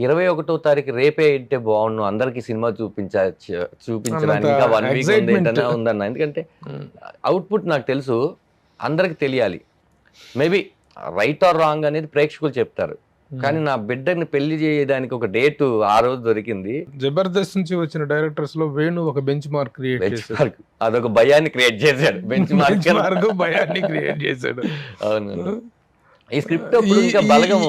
21వ తారీఖు రేపే ఇంటే బాగుండు, అందరికి సినిమా చూపించడానికి ఇంకా 1 వీక్ excitement. ఉందన్న. ఎందుకంటే అవుట్పుట్ నాకు తెలుసు, అందరికి తెలియాలి. మేబీ రైట్ ఆర్ రాంగ్ అనేది ప్రేక్షకులు చెప్తారు, కానీ నా బిడ్డని పెళ్లి చేయడానికి ఒక డేట్ ఆ రోజు దొరికింది. జబర్దస్త్ నుంచి వచ్చిన డైరెక్టర్స్ లో వేణు ఒక బెంచ్ మార్క్ క్రియేట్ చేశాడు. అదొక భయాన్ని క్రియేట్ చేశాడు, బెంచ్ మార్క్ భయాన్ని క్రియేట్ చేశాడు. అవును. ఈ స్క్రిప్ట్ అప్పుడు ఇంకా బలగము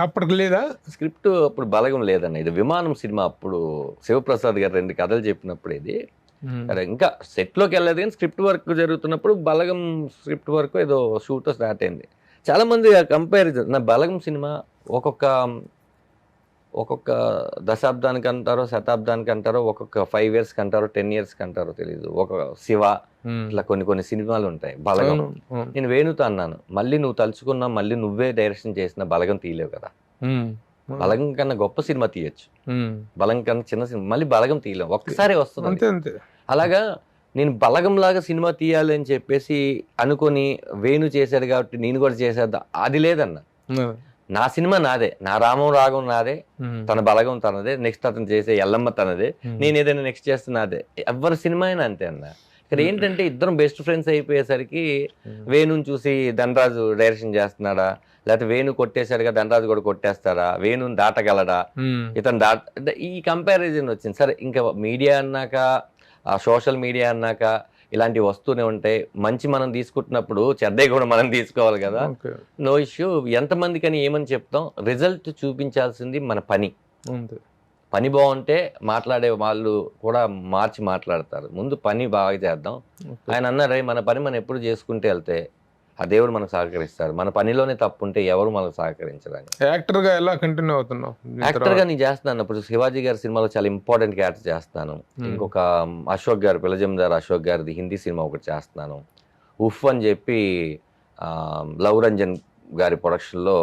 అప్పటికి లేదా? స్క్రిప్ట్ అప్పుడు బలగం లేదన్న. ఇది విమానం సినిమా, అప్పుడు శివప్రసాద్ గారు 2 కథలు చెప్పినప్పుడు ఇది అరే ఇంకా సెట్ లోకి వెళ్ళలేదు, కానీ స్క్రిప్ట్ వర్క్ జరుగుతున్నప్పుడు బలగం స్క్రిప్ట్ వర్క్ ఏదో షూట్ స్టార్ట్ అయింది. చాలా మంది కంపారిజన్, నా బలగం సినిమా ఒక్కొక్క దశాబ్దానికి అంటారో, శతాబ్దానికి అంటారో, ఒక్కొక్క 5 years అంటారో, 10 years అంటారో తెలియదు. ఒక శివ ఇట్లా కొన్ని సినిమాలు ఉంటాయి. బలగం నేను వేణుతో అన్నాను, మళ్ళీ నువ్వు తలుచుకున్నా మళ్ళీ నువ్వే డైరెక్షన్ చేసిన బలగం తీయలేవు కదా, బలగం కన్నా గొప్ప సినిమా తీయచ్చు, బలగం కన్నా చిన్న సినిమా మళ్ళీ బలగం తీయలేము, ఒక్కసారి వస్తుంది. అలాగా నేను బలగం లాగా సినిమా తీయాలి అని చెప్పేసి అనుకొని వేణు చేశాడు కాబట్టి నేను కూడా చేసేద్దా, అది లేదన్న. నా సినిమా నాదే, నా రామం రాగం నాదే, తన బలగం తనదే, నెక్స్ట్ అతను చేసే ఎల్లమ్మ తనదే, నేను ఏదైనా నెక్స్ట్ చేస్తే నాదే. ఎవరి సినిమా అయినా అంతే అన్న. ఇక్కడ ఏంటంటే ఇద్దరం బెస్ట్ ఫ్రెండ్స్ అయిపోయేసరికి వేణుని చూసి ధనరాజు డైరెక్షన్ చేస్తున్నాడా, లేకపోతే వేణు కొట్టేశాడుగా ధనరాజు కూడా కొట్టేస్తాడా, వేణుని దాటగలడా, ఇతను ఈ కంపారిజన్ వచ్చింది. సరే ఇంకా మీడియా అన్నాక, సోషల్ మీడియా అన్నాక ఇలాంటివి వస్తూనే ఉంటాయి. మంచి మనం తీసుకుంటున్నప్పుడు చెడ్డే కూడా మనం తీసుకోవాలి కదా, నో ఇష్యూ. ఎంతమందికి అని ఏమని చెప్తాం, రిజల్ట్ చూపించాల్సింది మన పని. పని బాగుంటే మాట్లాడే వాళ్ళు కూడా మార్చి మాట్లాడతారు. ముందు పని బాగా చేద్దాం. ఆయన అన్నారే, మన పని మనం ఎప్పుడు చేసుకుంటే వెళ్తే ఆ దేవుడు మనకు సహకరిస్తారు. మన పనిలోనే తప్పు ఉంటే ఎవరు మనకు సహకరించడానికి. యాక్టర్ గా ఎలా కంటిన్యూ అవుతున్నావు? యాక్టర్ గా నేను చేస్తున్నాను. ఇప్పుడు శివాజీ గారి సినిమాలో చాలా ఇంపార్టెంట్ క్యారెక్టర్ చేస్తాను. ఇంకొక అశోక్ గారు, పిల్లజమీదార్ అశోక్ గారిది హిందీ సినిమా ఒకటి చేస్తున్నాను. ఉఫ్ అని చెప్పి లవ్ రంజన్ గారి ప్రొడక్షన్ లో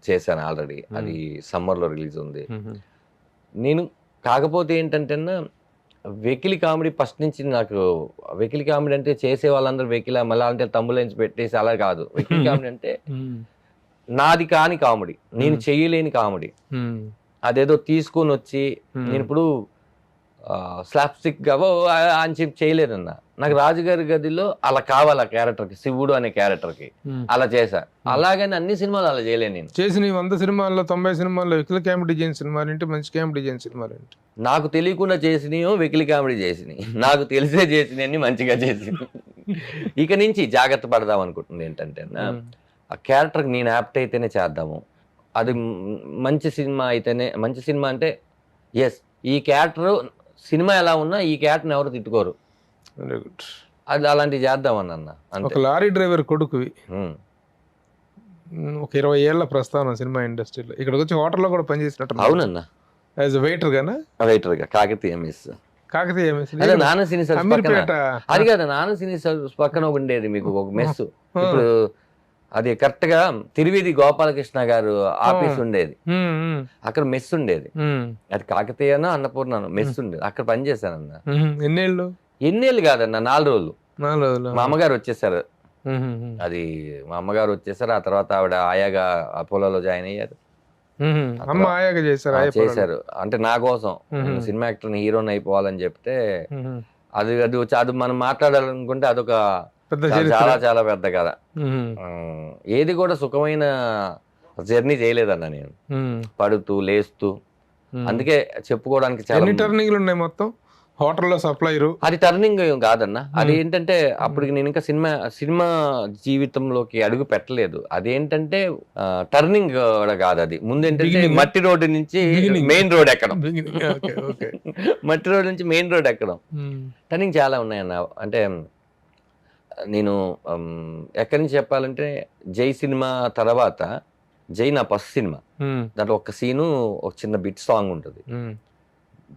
చేశాను ఆల్రెడీ, అది సమ్మర్ లో రిలీజ్ ఉంది. నేను కాకపోతే ఏంటంటే వెకిలి కామెడీ ఫస్ట్ నుంచి నాకు, వెకిలి కామెడీ అంటే చేసే వాళ్ళందరూ వెకిల మళ్ళీ అంటే తమ్ములేంచి పెట్టేసి అలా కాదు. వెకిలి కామెడీ అంటే నాది కాని కామెడీ, నేను చెయ్యలేని కామెడీ. అదేదో తీసుకొని వచ్చి నేను ఇప్పుడు స్లాప్స్టిక్ గా అని చెప్పి చేయలేదన్న. నాకు రాజుగారి గదిలో అలా కావాలి, ఆ క్యారెక్టర్కి, శివుడు అనే క్యారెక్టర్కి అలా చేశా. అలాగని అన్ని సినిమాలు అలా చేయలేను. నేను చేసిన 100 సినిమాల్లో 90 సినిమాల్లో వెకిలి కామెడీ చేసిన సినిమాలు ఏంటి, మంచి కామెడీ చేసిన సినిమాలు ఏంటి? నాకు తెలియకుండా చేసినయో వెకిలి కామెడీ చేసినాయి, నాకు తెలిసే చేసినవి మంచిగా చేసి. ఇక నుంచి జాగ్రత్త పడదాం అనుకుంటుంది. ఏంటంటే ఆ క్యారెక్టర్కి నేను యాప్ట్ అయితేనే చేద్దాము, అది మంచి సినిమా అయితేనే. మంచి సినిమా అంటే ఎస్, ఈ క్యారెక్టర్ సినిమా ఎలా ఉన్నా ఈ క్యారెక్టర్ని ఎవరు తిట్టుకోరు, అది అలాంటివి చేద్దామన్న. ఒక లారీ డ్రైవర్ కొడుకువి, ఒక 20 ఏళ్ల ప్రస్థానం సినిమా ఇండస్ట్రీలో, ఇక్కడికి వచ్చి హోటల్లో కూడా పనిచేసినట్టు. అవునన్నా, యాజ్ వెయిటర్ గానా? వెయిటర్ గా కాకతీయ మెస్. కాకతీయ మెస్ నాన్న సినీ అది కదా, నాన్న సినీ పక్కన ఉండేది మీకు ఒక మెస్. ఇప్పుడు అది కరెక్ట్ గా తిరువీధి గోపాలకృష్ణ గారు ఆఫీస్ ఉండేది, అక్కడ మెస్ ఉండేది. అది కాకతీయనో అన్నపూర్ణనో మెస్ ఉండేది, అక్కడ పనిచేశానన్న. ఎన్నేళ్ళు కాదన్న, 4 రోజులు. మా అమ్మగారు వచ్చేసారు, అది మా అమ్మగారు వచ్చేసారు. ఆ తర్వాత ఆవిడ ఆయాగా అపోలోలో జాయిన్ అయ్యారు. చేశారు అంటే నా కోసం, సినిమా యాక్టర్ హీరోని అయిపోవాలని చెప్తే అది అది మనం మాట్లాడాలనుకుంటే అదొక చాలా చాలా పెద్ద కథ. ఏది కూడా సుఖమైన జర్నీ చేయలేదన్న నేను, పడుతూ లేస్తూ. అందుకే చెప్పుకోవడానికి చాలా టర్నింగ్లు ఉన్నాయి మొత్తం. హోటల్లో సప్లైరు అది టర్నింగ్ కాదన్న. అది ఏంటంటే అప్పటికి నేను ఇంకా సినిమా జీవితంలోకి అడుగు పెట్టలేదు. అదేంటంటే టర్నింగ్ కాదు, అది ముందేంటంటే మట్టి రోడ్డు నుంచి మెయిన్ రోడ్ ఎక్కడం, మట్టి రోడ్ నుంచి మెయిన్ రోడ్ ఎక్కడం. టర్నింగ్ చాలా ఉన్నాయన్న. అంటే నేను ఎక్కడి నుంచి చెప్పాలంటే, జై సినిమా తర్వాత, జై నా ఫస్ట్ సినిమా, దాంట్లో ఒక సీను, ఒక చిన్న బిట్ సాంగ్ ఉంటుంది.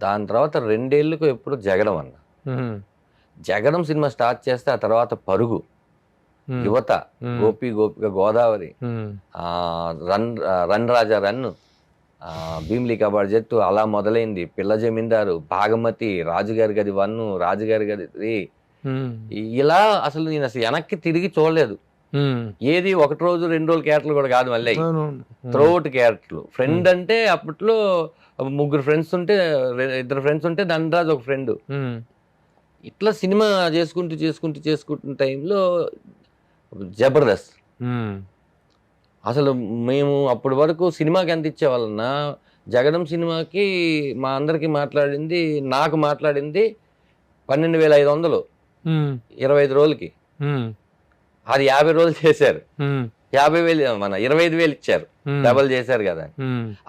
దాని తర్వాత 2 ఏళ్ళకు ఎప్పుడు జగడం అన్న. జగడం సినిమా స్టార్ట్ చేస్తే ఆ తర్వాత పరుగు, యువత, గోపి గోపిక గోదావరి, రన్ రాజా రన్ను, భీమిలి కబాడ్ జట్టు, అలా మొదలైంది. పిల్ల జమీందారు, భాగమతి, రాజుగారి గది 1, రాజుగారి గది 3, ఇలా అసలు నేను వెనక్కి తిరిగి చూడలేదు. ఏది ఒకటి రోజు 2 రోజులు క్యారెక్టర్లు కూడా కాదు, మళ్ళీ త్రోట్ క్యారెక్టర్లు. ఫ్రెండ్ అంటే అప్పట్లో 3 ఫ్రెండ్స్ ఉంటే 2 ఫ్రెండ్స్ ఉంటే ధనరాజ్ ఒక ఫ్రెండ్. ఇట్లా సినిమా చేసుకుంటున్న టైంలో జబర్దస్త్. అసలు మేము అప్పటి వరకు సినిమాకి ఎంత ఇచ్చేవాళ్ళన్నా, జగడం సినిమాకి మా అందరికి నాకు మాట్లాడింది 12,500 25 రోజులకి. అది 50 రోజులు చేశారు, 50,000 మన 25,000 ఇచ్చారు, డబల్ చేశారు కదా.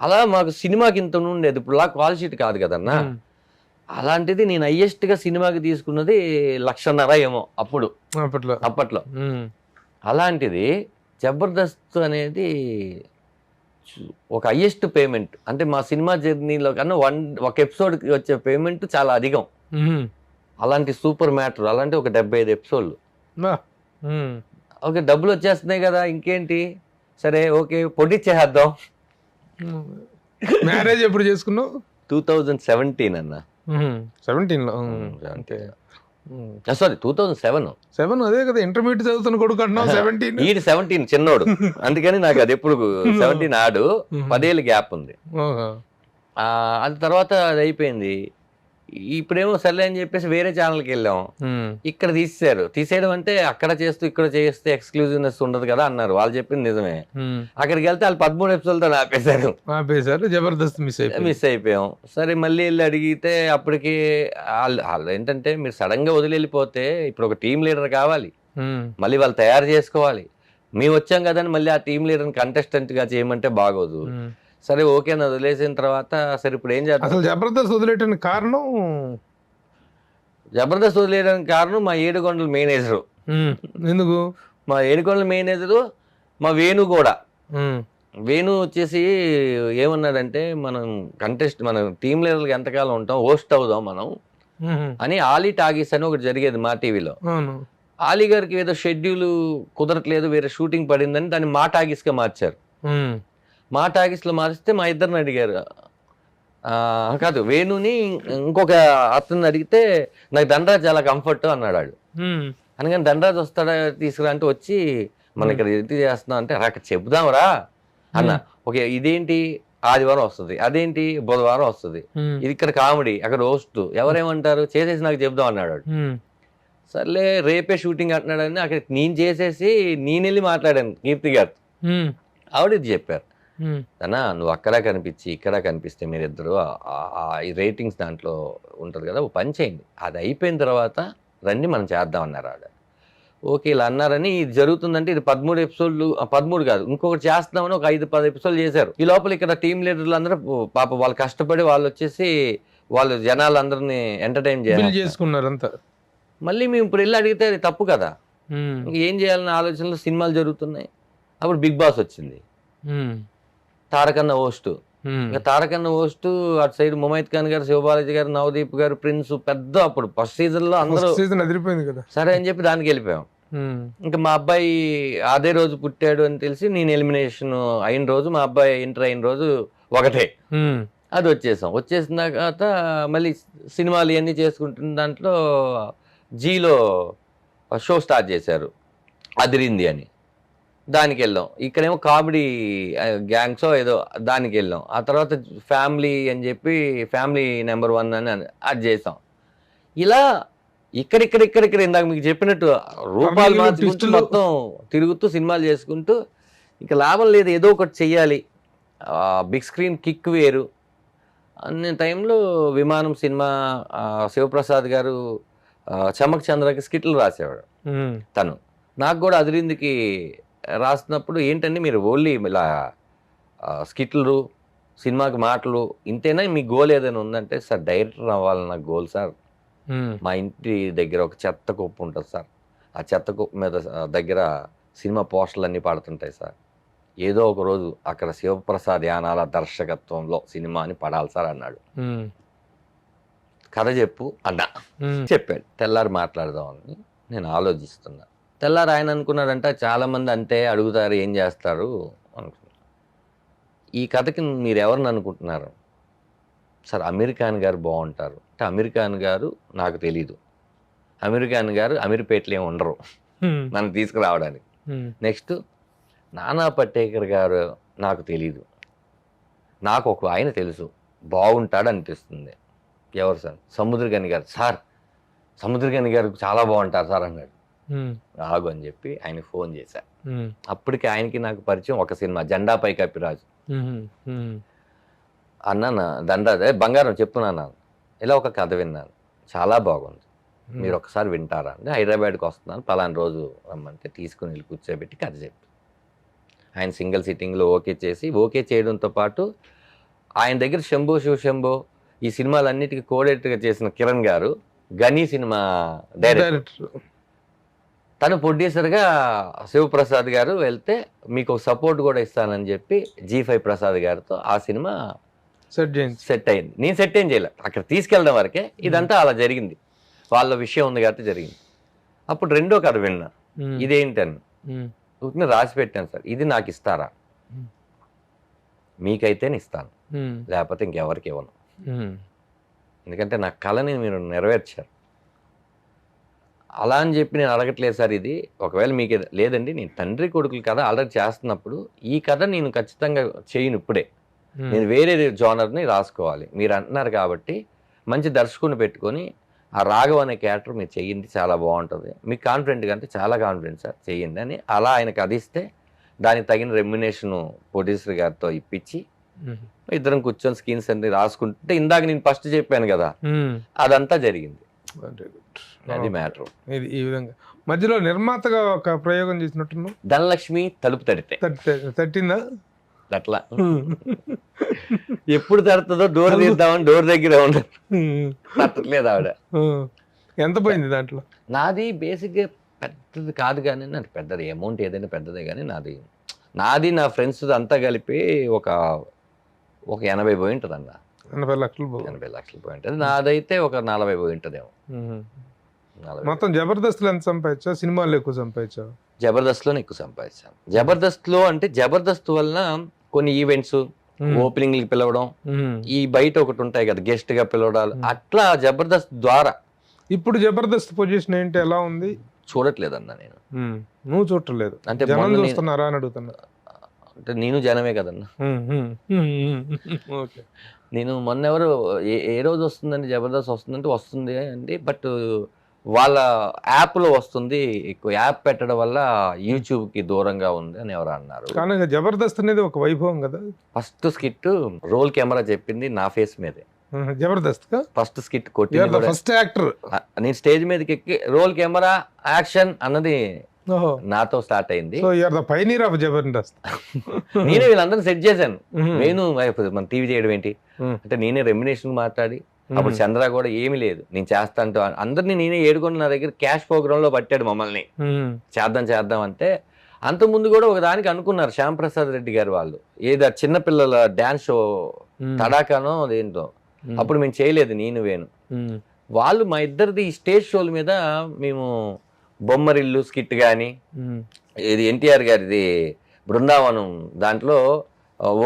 అలా మాకు సినిమాకి ఇంత ఉండేది, ఇప్పుడు కాల్ షీట్ కాదు కదన్నా. అలాంటిది నేను హైయెస్ట్ గా సినిమాకి తీసుకున్నది 1,50,000 ఏమో అప్పట్లో. అలాంటిది జబర్దస్త్ అనేది ఒక హైయెస్ట్ పేమెంట్. అంటే మా సినిమా జర్నీలో కన్నా ఒక ఎపిసోడ్కి వచ్చే పేమెంట్ చాలా అధికం. అలాంటి సూపర్ మ్యాటర్. అలాంటి ఒక 75 ఎపిసోడ్లు. ఓకే, డబ్బులు వచ్చేస్తున్నాయి కదా, ఇంకేంటి, సరే ఓకే పొడిచేద్దాం. మ్యారేజ్ ఎప్పుడు చేసుకున్నావు? 2017 అన్న. 17లో? సారీ 2007. అదే కదా, ఇంటర్మీడియట్ చదువుతున్న కొడుకు అంటున్నావు. 17 ఈడు 17 చిన్నోడు, అందుకని నాకు అది ఎప్పుడు 17 ఆడు 10 ఏళ్ళ గ్యాప్ ఉంది. అది తర్వాత అది అయిపోయింది. ఇప్పుడేమో సర్లే అని చెప్పేసి వేరే ఛానల్కి వెళ్ళాం. ఇక్కడ తీసేయడం అంటే అక్కడ చేస్తూ ఇక్కడ చేస్తే ఎక్స్క్లూజివ్నెస్ ఉండదు కదా అన్నారు. వాళ్ళు చెప్పింది నిజమే. అక్కడికి వెళ్తే వాళ్ళు 13 ఎపిసోడ్తో ఆపేశారు. జబర్దస్త్ మిస్ అయిపోయాం. సరే మళ్ళీ వెళ్ళి అడిగితే అప్పటికి వాళ్ళు ఏంటంటే, మీరు సడన్ గా వదిలి వెళ్ళిపోతే ఇప్పుడు ఒక టీం లీడర్ కావాలి, మళ్ళీ వాళ్ళు తయారు చేసుకోవాలి. మేము వచ్చాం కదని మళ్ళీ ఆ టీం లీడర్ని కంటెస్టెంట్ గా చేయమంటే బాగోదు. సరే ఓకే అని వదిలేసిన తర్వాత సరే ఇప్పుడు ఏం చేద్దాం. అసలు జబర్దస్త్ వదిలేయడానికి కారణం మా ఏడుకొండల మేనేజరు. ఎందుకు? మా ఏడుకొండల మేనేజరు మా వేణు కూడా. వేణు వచ్చేసి ఏమన్నాడంటే, మనం టీమ్ లీడర్కి ఎంతకాలం ఉంటాం, హోస్ట్ అవుదాం మనం అని. ఆలీ టాగీస్ అని ఒకటి జరిగేది మా టీవీలో. ఆలీ గారికి ఏదో షెడ్యూల్ కుదరట్లేదు, వేరే షూటింగ్ పడిందని దాన్ని మా టాగీస్గా మార్చారు. మా టాగీస్లో మారిస్తే మా ఇద్దరిని అడిగారు, కాదు వేణుని ఇంకొక అతన్ని అడిగితే నాకు ధనరాజ్ చాలా కంఫర్ట్ అన్నాడు. అందుకని ధనరాజ్ వస్తాడా తీసుకురా అంటే వచ్చి మన ఇక్కడ ఇది చేస్తున్నాం అంటే అక్కడ చెబుదాంరా అన్న. ఓకే, ఇదేంటి ఆదివారం వస్తుంది, అదేంటి బుధవారం వస్తుంది, ఇది ఇక్కడ కామెడీ, అక్కడ హోస్ట్, ఎవరేమంటారు చేసేసి నాకు చెబుదాం అన్నాడు. సర్లే రేపే షూటింగ్ అంటున్నాడని అక్కడ నేను చేసేసి నేను వెళ్ళి మాట్లాడాను కీర్తి గారు. ఆవిడ ఇది చెప్పారు, అన్నా నువ్వు అక్కడ కనిపించి ఇక్కడ కనిపిస్తే మీరిద్దరు ఈ రేటింగ్స్ దాంట్లో ఉంటుంది కదా, పని చేయండి, అది అయిపోయిన తర్వాత రండి మనం చేద్దాం అన్నారు ఆవిడ. ఓకే ఇలా అన్నారని ఇది జరుగుతుందంటే ఇది 13 ఎపిసోడ్లు, 13 కాదు ఇంకొకటి చేస్తామని ఒక 5-10 ఎపిసోడ్లు చేశారు. ఈ లోపల ఇక్కడ టీం లీడర్లు అందరూ పాప వాళ్ళు కష్టపడి వాళ్ళు వచ్చేసి వాళ్ళు జనాలందరినీ ఎంటర్టైన్ చేసుకున్నారు అంతా. మళ్ళీ మేము ఇప్పుడు వెళ్ళి అడిగితే అది తప్పు కదా, ఏం చేయాలన్న ఆలోచనలో సినిమాలు జరుగుతున్నాయి. అప్పుడు బిగ్ బాస్ వచ్చింది, తారకన్న హోస్ట్. తారకన్న హోస్ట్, అటు సైడ్ ముమైత్ ఖాన్ గారు, శివబాలాజీ గారు, నవదీప్ గారు, ప్రిన్స్, పెద్ద అప్పుడు ఫస్ట్ సీజన్ లో అందరూ అదిరిపోయింది కదా. సరే అని చెప్పి దానికి వెళ్ళిపోయాం. ఇంకా మా అబ్బాయి అదే రోజు పుట్టాడు అని తెలిసి నేను ఎలిమినేషన్ అయిన రోజు, మా అబ్బాయి ఎంటర్ అయిన రోజు ఒకటే, అది వచ్చేసిన తర్వాత మళ్ళీ సినిమాలు ఇవన్నీ చేసుకుంటున్న దాంట్లో జీలో షో స్టార్ట్ చేశారు అదిరింది అని, దానికి వెళ్ళాం. ఇక్కడేమో కామెడీ గ్యాంగ్సో ఏదో దానికి వెళ్ళాం. ఆ తర్వాత ఫ్యామిలీ అని చెప్పి ఫ్యామిలీ నెంబర్ 1 అని అది చేసాం. ఇలా ఇక్కడ ఇందాక మీకు చెప్పినట్టు రూపాయలు మార్చుకుంటూ మొత్తం తిరుగుతూ సినిమాలు చేసుకుంటూ ఇంకా లాభం లేదు, ఏదో ఒకటి చెయ్యాలి, బిగ్ స్క్రీన్ కిక్ వేరు అనే టైంలో విమానం సినిమా శివప్రసాద్ గారు చమక్ చంద్రకి స్కిట్లు రాసేవాడు. తను నాకు కూడా అదిరిందికి రాసినప్పుడు ఏంటంటే మీరు ఓన్లీ ఇలా స్కిట్లు సినిమాకి మాటలు ఇంతేనా, మీ గోల్ ఏదైనా ఉందంటే, సార్ డైరెక్టర్ అవ్వాలి నాకు గోల్ సార్. మా ఇంటి దగ్గర ఒక చెత్త కుప్ప ఉంటుంది సార్, ఆ చెత్త కుప్ప మీద దగ్గర సినిమా పోస్టర్లు అన్నీ పడుతుంటాయి సార్, ఏదో ఒక రోజు అక్కడ శివప్రసాద్ యానాల దర్శకత్వంలో సినిమా అని పడాలి సార్ అన్నాడు. కథ చెప్పు అన్నా చెప్పాడు. తెల్లారి మాట్లాడదామని నేను ఆలోచిస్తున్నా. తెల్లారి ఆయన అనుకున్నాడంట చాలా మంది అంతే అడుగుతారు ఏం చేస్తారు అనుకున్నారు. ఈ కథకి మీరు ఎవరిని అనుకుంటున్నారు సార్? అమీర్ ఖాన్ గారు బాగుంటారు అంటే, అమీర్ ఖాన్ గారు నాకు తెలీదు, అమీర్ ఖాన్ గారు అమీర్పేటలో ఏమి ఉండరు నన్ను తీసుకురావడానికి. నెక్స్ట్ నానా పటేకర్ గారు నాకు తెలీదు, నాకు ఒక ఆయన తెలుసు, బాగుంటాడు అనిపిస్తుంది. ఎవరు సార్? సముద్రగని గారు. సార్ సముద్రగని గారు చాలా బాగుంటారు సార్ అన్నాడు. ఆగు అని చెప్పి ఆయనకి ఫోన్ చేశా. అప్పటికి ఆయనకి నాకు పరిచయం ఒక సినిమా జెండాపై కపిరాజు. అన్నా దండా బంగారం చెప్పున్నాను, ఇలా ఒక కథ విన్నాను, చాలా బాగుంది, మీరు ఒకసారి వింటారా అంటే హైదరాబాద్కి వస్తున్నాను పలానా రోజు రమ్మంటే తీసుకుని వెళ్ళి కూర్చోబెట్టి కథ చెప్పి ఆయన సింగిల్ సిట్టింగ్లో ఓకే చేసి, ఓకే చేయడంతో పాటు ఆయన దగ్గర శంభో శివశంభో ఈ సినిమాలన్నిటికీ కోఆర్డినేటర్గా చేసిన కిరణ్ గారు గనీ సినిమా డైరెక్టర్, తను ప్రొడ్యూసర్గా శివప్రసాద్ గారు వెళ్తే మీకు ఒక సపోర్ట్ కూడా ఇస్తానని చెప్పి G5 ప్రసాద్ గారితో ఆ సినిమా సెట్ అయింది. నేను సెట్ ఏం చేయలే, అక్కడ తీసుకెళ్ళడం వరకే, ఇదంతా అలా జరిగింది, వాళ్ళ విషయం ఉంది కాబట్టి జరిగింది. అప్పుడు రెండో కథ విన్నా, ఇదేంటని రాసి పెట్టాను సార్, ఇది నాకు ఇస్తారా, మీకైతేనే ఇస్తాను, లేకపోతే ఇంకెవరికి ఇవ్వను, ఎందుకంటే నా కళని మీరు నెరవేర్చారు. అలా అని చెప్పి నేను అడగట్లేదు సార్, ఇది ఒకవేళ మీకు లేదండి, నేను తండ్రి కొడుకుల కథ ఆల్రెడీ చేస్తున్నప్పుడు ఈ కథ నేను ఖచ్చితంగా చేయను, ఇప్పుడే నేను వేరే జోనర్ని రాసుకోవాలి, మీరు అంటున్నారు కాబట్టి మంచి దర్శకుని పెట్టుకొని ఆ రాఘవ్ అనే క్యారెక్టర్ మీరు చెయ్యండి, చాలా బాగుంటుంది, మీకు కాన్ఫిడెంట్గా అంటే చాలా కాన్ఫిడెంట్ సార్ చెయ్యండి అని అలా ఆయనకు అదిస్తే దానికి తగిన రెమ్యునేషన్ ప్రొడ్యూసర్ గారితో ఇప్పించి ఇద్దరం కూర్చొని స్కీన్స్ అన్ని రాసుకుంటే ఇందాక నేను ఫస్ట్ చెప్పాను కదా, అదంతా జరిగింది. అది మ్యాటర్. ఈ విధంగా మధ్యలో నిర్మాతగా ఒక ప్రయోగం చేసినట్టున్నావు, ధనలక్ష్మి తలుపు తడితే తట్టిందా? అట్లా ఎప్పుడు తడుతుందో డోర్ తీద్దామని డోర్ దగ్గర ఉండదు, తట్టలేదు ఆవిడ. ఎంత పోయింది దాంట్లో? నాది బేసిక్గా పెద్దది కాదు కానీ, నాకు పెద్దది అమౌంట్ ఏదైనా పెద్దదే కానీ నాది నా ఫ్రెండ్స్ అంతా కలిపి ఒక 80 పోయి ఉంటుంది అన్న. 80 లక్షలు 80 లక్షలు పోయి ఉంటుంది. నాదైతే ఒక 40 పోయి ఉంటుందేమో. మొత్తం జబర్దస్త్లో ఎంత సంపాదించా, సినిమాల్లో ఎక్కువ సంపాదించా? జబర్దస్త్లోనే ఎక్కువ సంపాదించాను. జబర్దస్త్లో అంటే జబర్దస్త్ వలన కొన్ని ఈవెంట్స్, ఓపెనింగ్లకి పిలవడం, ఈ బయట ఒకటి ఉంటాయి కదా గెస్ట్ గా పిలవడాలు, అట్లా జబర్దస్త్ ద్వారా. ఇప్పుడు జబర్దస్త్ పొజిషన్ ఏంటి, ఎలా ఉంది? చూడట్లేదన్నా నేను. నువ్వు చూడలేదు అంటే జనం చూస్తున్నారా అని అడుగుతున్నా. అంటే నేను జనమే కదన్నా. నేను మొన్న ఎవరు ఏ రోజు వస్తుందండి జబర్దస్త్ వస్తుందంటే వస్తుంది అండి, బట్ వాళ్ళ యాప్లో వస్తుంది, ఎక్కువ యాప్ పెట్టడం వల్ల యూట్యూబ్కి దూరంగా ఉంది అని ఎవరు అన్నారు. కానీ జబర్దస్త్ అనేది ఒక వైభవం కదా. ఫస్ట్ స్కిట్ రోల్ కెమెరా చెప్పింది నా ఫేస్ మీదే. జబర్దస్త్ ఫస్ట్ స్కిట్ కొట్టి ఫస్ట్ యాక్టర్ నేను స్టేజ్ మీదకి ఎక్కి రోల్ కెమెరా యాక్షన్ అన్నది నాతో స్టార్ట్ అయింది. Pioneer of Jabardasth. నేనే వీళ్ళందరినీ సెట్ చేశాను. నేను మన టీవీ చేయడం ఏంటి అంటే నేనే రెమ్యునేషన్ మాట్లాడి, అప్పుడు చంద్ర కూడా ఏమీ లేదు నేను చేస్తా అంటూ అందరినీ నేనే ఏడుకొని నా దగ్గర క్యాష్ ప్రోగ్రామ్ లో పట్టాడు మమ్మల్ని, చేద్దాం అంటే. అంత ముందు కూడా ఒక దానికి అనుకున్నారు శ్యామ్ ప్రసాద్ రెడ్డి గారు వాళ్ళు, ఏదో చిన్నపిల్లల డాన్స్ షో తడాకానో అదేంటో, అప్పుడు మేము చేయలేదు నేను వేణు. వాళ్ళు మా ఇద్దరిది స్టేజ్ షోల మీద మేము బొమ్మరిల్లు స్కిట్ కానీ, ఇది ఎన్టీఆర్ గారిది బృందావనం దాంట్లో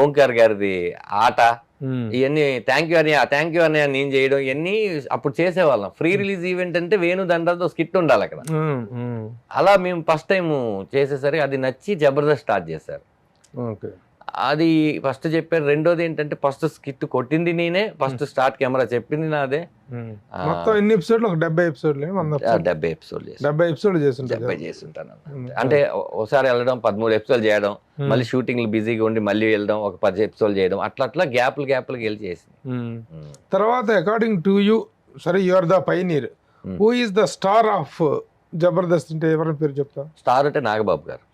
ఓంకార్ గారిది ఆట, ఇవన్నీ థ్యాంక్ యూ అని నేను చేయడం, ఇవన్నీ అప్పుడు చేసేవాళ్ళం. ఫ్రీ రిలీజ్ ఈవెంట్ అంటే వేణు దండతో స్కిట్ ఉండాలి అక్కడ. అలా మేము ఫస్ట్ టైం చేసేసరికి అది నచ్చి జబర్దస్త్ స్టార్ట్ చేశారు. అది ఫస్ట్ చెప్పారు. రెండోది ఏంటంటే ఫస్ట్ స్కిట్ కొట్టింది నేనే, ఫస్ట్ స్టార్ట్ కెమెరా చెప్పింది నాదే. మొత్తం ఎన్ని ఎపిసోడ్లు? 70 ఎపిసోడ్లు. 70 ఎపిసోడ్లు. 70 ఎపిసోడ్లు చేస్తుంటాను. అంటే ఒకసారి వెళ్ళడం 13 ఎపిసోడ్లు చేయడం, మళ్ళీ షూటింగ్లు బిజీగా ఉండి మళ్ళీ వెళ్ళడం, ఒక 10 ఎపిసోడ్లు చేయడం, అట్లా గ్యాప్లకి వెళ్ళి చేసి. తర్వాత అకార్డింగ్ టు యూ, సరే you are the pioneer, who is the star of Jabardasth అంటే ఎవరి పేరు చెప్తా? స్టార్ అంటే నాగబాబు గారు.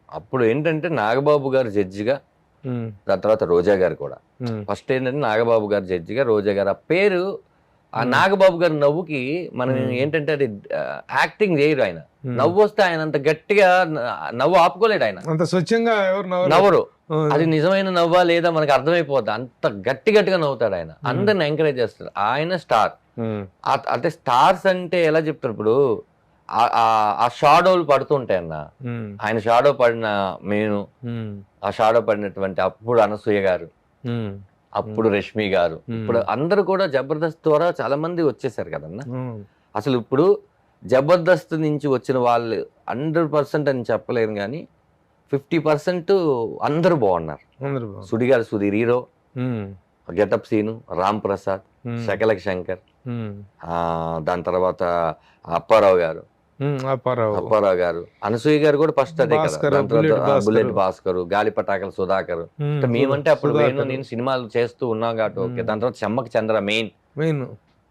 అప్పుడు ఏంటంటే నాగబాబు గారు జడ్జిగా, దాని తర్వాత రోజా గారు కూడా. ఫస్ట్ ఏంటంటే నాగబాబు గారు జడ్జిగా, రోజా గారు. ఆ పేరు ఆ నాగబాబు గారి నవ్వుకి మనం ఏంటంటే అది యాక్టింగ్ చేయరు ఆయన. నవ్వు వస్తే ఆయన అంత గట్టిగా నవ్వు ఆపుకోలేడు, ఆయన అంత స్వచ్ఛంగా నవ్వరు. అది నిజమైన నవ్వా లేదా మనకు అర్థమైపోద్ది, అంత గట్టిగా నవ్వుతాడు ఆయన, అందరిని ఎంకరేజ్ చేస్తాడు. ఆయన స్టార్. అంటే స్టార్స్ అంటే ఎలా చెప్తారు, ఇప్పుడు ఆ షాడోలు పడుతుంటాయి అన్న, ఆయన షాడో పడిన నేను, ఆ షాడో పడినటువంటి అప్పుడు అనసూయ గారు, అప్పుడు రష్మి గారు, ఇప్పుడు అందరూ కూడా జబర్దస్త్ ద్వారా చాలా మంది వచ్చేసారు కదన్నా. అసలు ఇప్పుడు జబర్దస్త్ నుంచి వచ్చిన వాళ్ళు 100% అని చెప్పలేను కానీ 50% అందరూ బాగున్నారు. అందరూ బాగుంది. సుడిగారు సుధీర్ హీరో, గెటప్ సీను, రామ్ ప్రసాద్, శకలక్ శంకర్, దాని తర్వాత అప్పారావు గారు, అనసూయ గారు కూడా ఫస్ట్ అదే కదా, బుల్లెట్ భాస్కర్, గాలి పటాకల సుధాకర్. మేమంటే అప్పుడు నేను సినిమాలు చేస్తూ ఉన్నాం కాబట్టి ఓకే. దాని తర్వాత చెమ్మక చంద్ర మెయిన్,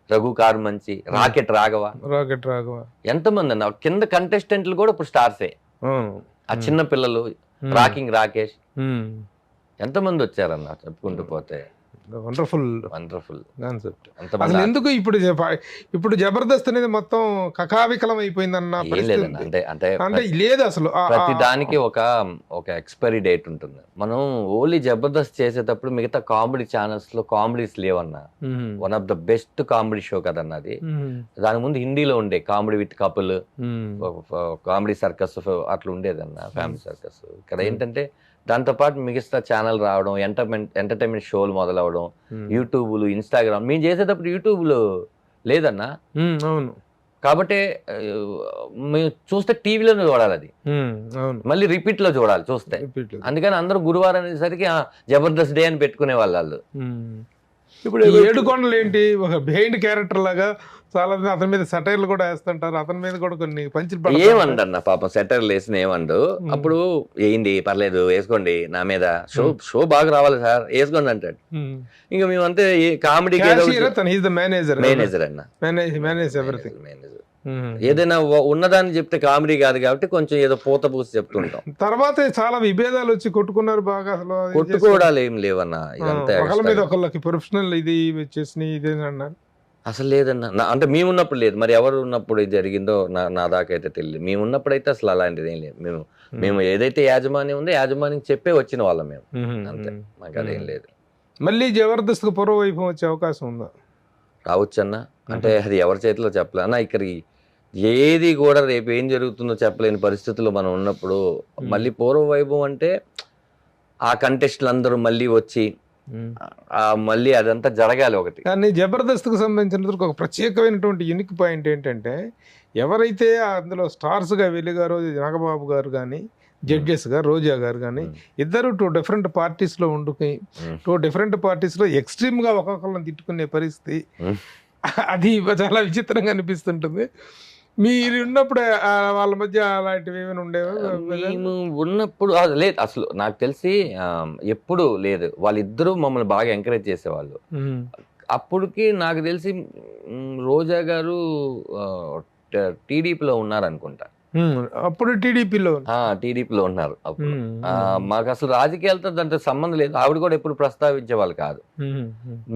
రఘు కార్మంచి, రాకెట్ రాఘవ, ఎంతమంది అన్న కింద కంటెస్టెంట్లు కూడా ఇప్పుడు స్టార్సే. ఆ చిన్న పిల్లలు, రాకింగ్ రాకేష్, ఎంతమంది వచ్చారన్న చెప్పుకుంటూ పోతే. Wonderful concept. అసలు ఎందుకు ఇప్పుడు జబర్దస్త్ అనేది మొత్తం కకావికలం అయిపోయిందన్న అంటే లేదు అసలు. ప్రతి దానికి ఒక ఎక్స్పైరీ డేట్ ఉంటుంది. మనం ఓన్లీ జబర్దస్త్ చేసేటప్పుడు మిగతా కామెడీ ఛానల్స్ లో కామెడీస్ లేవన్నా. One of the best comedy show కదన్నా అది. దాని ముందు హిందీలో ఉండే comedy with couple, comedy circus అట్లా ఉండేదన్న, ఫ్యామిలీ సర్కస్. ఇక్కడ ఏంటంటే దాంతోపాటు మిగతా ఛానల్ రావడం, ఎంటర్టైన్మెంట్ షోలు మొదలవడం, యూట్యూబ్లు, ఇన్స్టాగ్రామ్. మేము చేసేటప్పుడు యూట్యూబ్లు లేదన్నా. అవును. కాబట్టి మేము చూస్తే టీవీలోనే చూడాలి అది, మళ్ళీ రిపీట్ లో చూడాలి చూస్తే. అందుకని అందరూ గురువారం అనేసరికి జబర్దస్త్ డే అని పెట్టుకునే వాళ్ళు. ఇప్పుడు ఏడుకొండలు ఏంటి, ఒక బిహైండ్ క్యారెక్టర్ లాగా చాలా అతని మీద సెటైర్లు కూడా వేస్తుంటారు, అతని మీద కూడా కొన్ని పంచులు. ఏమండన్న పాపం సెటైర్లు వేసిన ఏమండు. అప్పుడు ఏంటి పర్లేదు వేసుకోండి నా మీద, షో బాగా రావాలి సార్ వేసుకోండి అంటాడు. ఇంకా మేమంతే కామెడీ మేనేజర్ అన్న, మేనేజ్ ఎవ్రీథింగ్. ఏదైనా ఉన్నదాన్ని చెప్తే కామెడీ కాదు కాబట్టి కొంచెం ఏదో పూత పూసి చెప్తుంటాం. తర్వాత చాలా విభేదాలు వచ్చి కొట్టుకున్నారు బాగా. అసలు కొట్టుకోవడాలు ఏం లేవన్నా, ఇదంతా ఒకళ్ళ మీద ఒకళ్ళకి ప్రొఫెషనల్ ఇది వచ్చేసి ఇదేనన్నారు. అసలు లేదన్న, అంటే మేము ఉన్నప్పుడు లేదు, మరి ఎవరు ఉన్నప్పుడు ఇది జరిగిందో నా దాకా అయితే తెలియదు. మేము ఉన్నప్పుడు అయితే అసలు అలాంటిది ఏం లేదు. మేము ఏదైతే యాజమాన్యం ఉందో యాజమాన్యం చెప్పే వచ్చిన వాళ్ళం మేము, అంతే. మాకు అదేం లేదు. మళ్ళీ జబర్దస్త్ పూర్వ వైభవం వచ్చే అవకాశం ఉందా? రావచ్చు అన్న, అంటే అది ఎవరి చేతిలో చెప్పలే అన్న. ఇక్కడికి ఏది కూడా రేపు ఏం జరుగుతుందో చెప్పలేని పరిస్థితుల్లో మనం ఉన్నప్పుడు మళ్ళీ పూర్వ వైభవం అంటే ఆ కంటెస్ట్లు అందరూ మళ్ళీ వచ్చి మళ్ళీ అదంతా జరగాలి ఒకటి. కానీ జబర్దస్త్కు సంబంధించినందుకు ఒక ప్రత్యేకమైనటువంటి యూనిక్ పాయింట్ ఏంటంటే, ఎవరైతే అందులో స్టార్స్గా వెలిగారో నాగబాబు గారు కానీ, జడ్జెస్గా రోజా గారు కానీ, ఇద్దరు 2 డిఫరెంట్ పార్టీస్లో ఉండుకుని 2 డిఫరెంట్ పార్టీస్లో ఎక్స్ట్రీమ్గా ఒక్కొక్కరిని తిట్టుకునే పరిస్థితి, అది చాలా విచిత్రంగా అనిపిస్తుంటుంది. మీరు ఉన్నప్పుడు వాళ్ళ మధ్య అలాంటివి ఏమైనా ఉండేవా? మేము ఉన్నప్పుడు లేదు అసలు, నాకు తెలిసి ఎప్పుడు లేదు. వాళ్ళిద్దరూ మమ్మల్ని బాగా ఎంకరేజ్ చేసేవాళ్ళు. అప్పటికి నాకు తెలిసి రోజా గారు టీడీపీలో ఉన్నారు అనుకుంటా. అప్పుడు టీడీపీలో ఉన్నారు అప్పుడు. మాకు అసలు రాజకీయాలతో దాంతో సంబంధం లేదు. ఆవిడ కూడా ఎప్పుడు ప్రస్తావించే వాళ్ళు కాదు.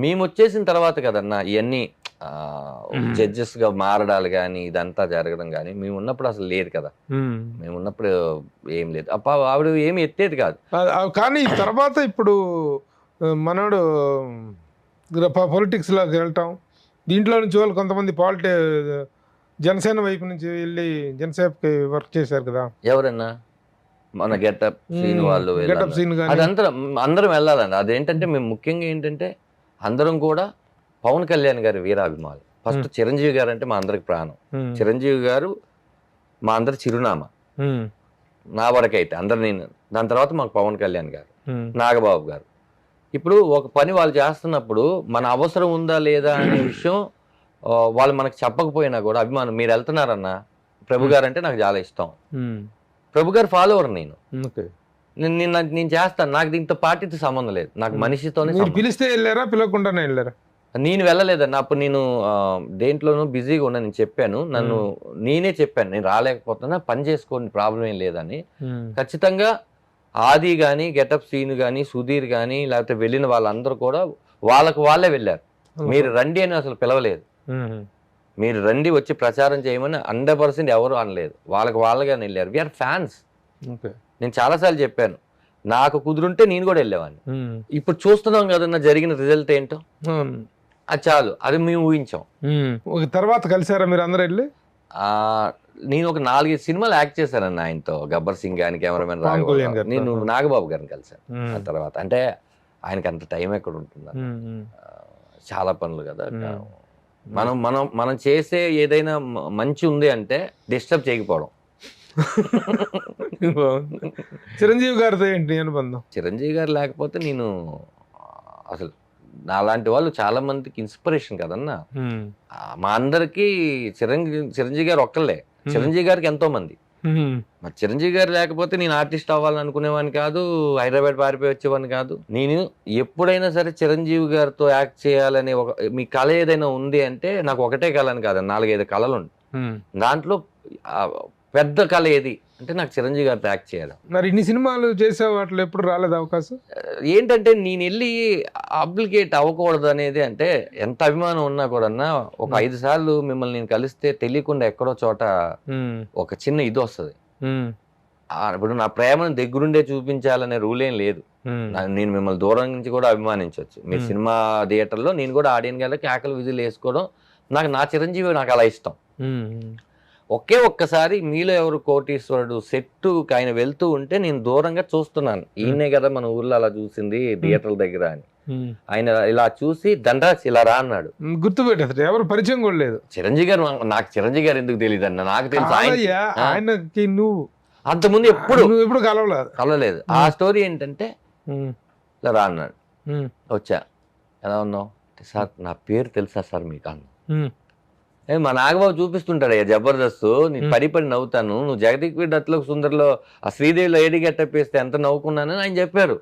మేము వచ్చేసిన తర్వాత కదన్నా ఇవన్నీ జడ్జెస్ గా మారడాలు కానీ ఇదంతా జరగడం కానీ. మేము ఉన్నప్పుడు అసలు లేదు కదా, మేము ఉన్నప్పుడు ఏం లేదు. ఆవిడ ఏమి ఎత్తేది కాదు. కానీ తర్వాత ఇప్పుడు మనోడు పొలిటిక్స్ లోకి వెళ్ళటం, దీంట్లో నుంచి వాళ్ళు కొంతమంది జనసేన వైపు నుంచి వెళ్ళి జనసేనకి వర్క్ చేశారు కదా. ఎవరన్నా మన గెటప్ సీన్ వాళ్ళు అదంతా అందరం వెళ్ళాలండి. అదేంటంటే మేము ముఖ్యంగా ఏంటంటే అందరం కూడా పవన్ కళ్యాణ్ గారి వీరాభిమానులు. ఫస్ట్ చిరంజీవి గారు అంటే మా అందరికి ప్రాణం. చిరంజీవి గారు మా అందరి చిరునామా, నా వరకైతే అందరు. నేను దాని తర్వాత మాకు పవన్ కళ్యాణ్ గారు, నాగబాబు గారు. ఇప్పుడు ఒక పని వాళ్ళు చేస్తున్నప్పుడు మన అవసరం ఉందా లేదా అనే విషయం వాళ్ళు మనకు చెప్పకపోయినా కూడా అభిమానం. మీరు వెళ్తున్నారన్నా, ప్రభు గారు అంటే నాకు చాలా ఇష్టం, ప్రభు గారు ఫాలోవర్ నేను చేస్తాను. నాకు దీంతో పార్టీతో సంబంధం లేదు, నాకు మనిషితోనే. పిలిస్తే వెళ్ళారా, పిలవకుండానే వెళ్ళారా? నేను వెళ్ళలేదన్న. అప్పుడు నేను దేంట్లోనూ బిజీగా ఉన్నా. నేను చెప్పాను, నేనే చెప్పాను నేను రాలేకపోతున్నా, పని చేసుకోండి, ప్రాబ్లం ఏం లేదని. ఖచ్చితంగా ఆది కానీ, గెటప్ సీన్ కానీ, సుధీర్ కానీ, లేకపోతే వెళ్ళిన వాళ్ళందరూ కూడా వాళ్ళే వెళ్ళారు. మీరు రండి అని అసలు పిలవలేదు. మీరు రండి వచ్చి ప్రచారం చేయమని 100% ఎవరు అనలేదు. వాళ్ళగానే వెళ్ళారు. We are fans. నేను చాలాసార్లు చెప్పాను, నాకు కుదురుంటే నేను కూడా వెళ్ళేవాడిని. ఇప్పుడు చూస్తున్నాం కదన్నా జరిగిన రిజల్ట్ ఏంటో, అది చాలు. అది మేము ఊహించాం. తర్వాత కలిసారా మీరు అందరూ వెళ్ళి? నేను ఒక 4-5 సినిమాలు యాక్ట్ చేశానన్న ఆయనతో. గబ్బర్ సింగ్ కానీ, కెమెరామెన్ రాఘవ, నేను నాగబాబు గారిని కలిశాను. ఆ తర్వాత అంటే ఆయనకి అంత టైం ఎక్కడ ఉంటుంది, చాలా పనులు కదా. మనం మనం మనం చేసే ఏదైనా మంచి ఉంది అంటే డిస్టర్బ్ చేయకపోవడం. బాగుంది. చిరంజీవి గారితో ఏంటి అనుబంధం? చిరంజీవి గారు లేకపోతే నేను అసలు నాలాంటి వాళ్ళు చాలా మందికి ఇన్స్పిరేషన్ కదన్నా. మా అందరికీ చిరంజీవి గారు ఒక్కళ్ళే, చిరంజీవి గారికి ఎంతో మంది. మరి చిరంజీవి గారు లేకపోతే నేను ఆర్టిస్ట్ అవ్వాలని అనుకునేవాడిని కాదు, హైదరాబాద్ పారిపోయి వచ్చేవాడిని కాదు. నేను ఎప్పుడైనా సరే చిరంజీవి గారితో యాక్ట్ చేయాలనే మీ కళ ఏదైనా ఉంది అంటే, నాకు ఒకటే కళ అని కాదు, 4-5 కళలు ఉంటాయి. దాంట్లో పెద్ద కళ ఏది అంటే నాకు చిరంజీవి గారితో యాక్ట్ చేయాలి. మరి ఇన్ని సినిమాలు చేసే వాటిలో ఎప్పుడు రాలేదు అవకాశం? ఏంటంటే నేను వెళ్ళి అప్లికేట్ అవ్వకూడదు అనేది, అంటే ఎంత అభిమానం ఉన్నా కూడా ఒక 5 సార్లు మిమ్మల్ని నేను కలిస్తే తెలియకుండా ఎక్కడో చోట ఒక చిన్న ఇది వస్తుంది. ఇప్పుడు నా ప్రేమను దగ్గరుండే చూపించాలనే రూల్ ఏం లేదు. నేను మిమ్మల్ని దూరం నుంచి కూడా అభిమానించవచ్చు. మీ సినిమా థియేటర్లో నేను కూడా ఆడియన్ గారికి కేకలు విజిల్ వేసుకోవడం నా చిరంజీవి నాకు అలా ఇష్టం. ఒక్కసారి మీలో ఎవరు కోటీశ్వరుడు సెట్టు ఆయన వెళ్తూ ఉంటే నేను దూరంగా చూస్తున్నాను, ఈయనే కదా మన ఊర్లో అలా చూసింది థియేటర్ల దగ్గర అని. ఆయన ఇలా చూసి దండరాజ్ ఇలా రా అన్నాడు. గుర్తుపెట్టేది ఎవరు పరిచయం కూడా లేదు. చిరంజీవి గారు నాకు చిరంజీవి గారు ఎందుకు తెలియదు అన్న, నాకు తెలుసు ఆయనకి నువ్వు అంతకుముందు ఎప్పుడు కలవలేదు. ఆ స్టోరీ ఏంటంటే ఇలా రా అన్నాడు. వచ్చా, ఎలా ఉన్నావు సార్, నా పేరు తెలుసా సార్ మీకు అన్న. మా నాగబాబు చూపిస్తుంటాడు జబర్దస్త్, నేను పడి నవ్వుతాను, నువ్వు జగదీక్ వీడ్ అట్ల సుందర్లో ఆ శ్రీదేవిలో ఏడి గట్టప్పేస్తే ఎంత నవ్వుకున్నానని ఆయన చెప్పారు.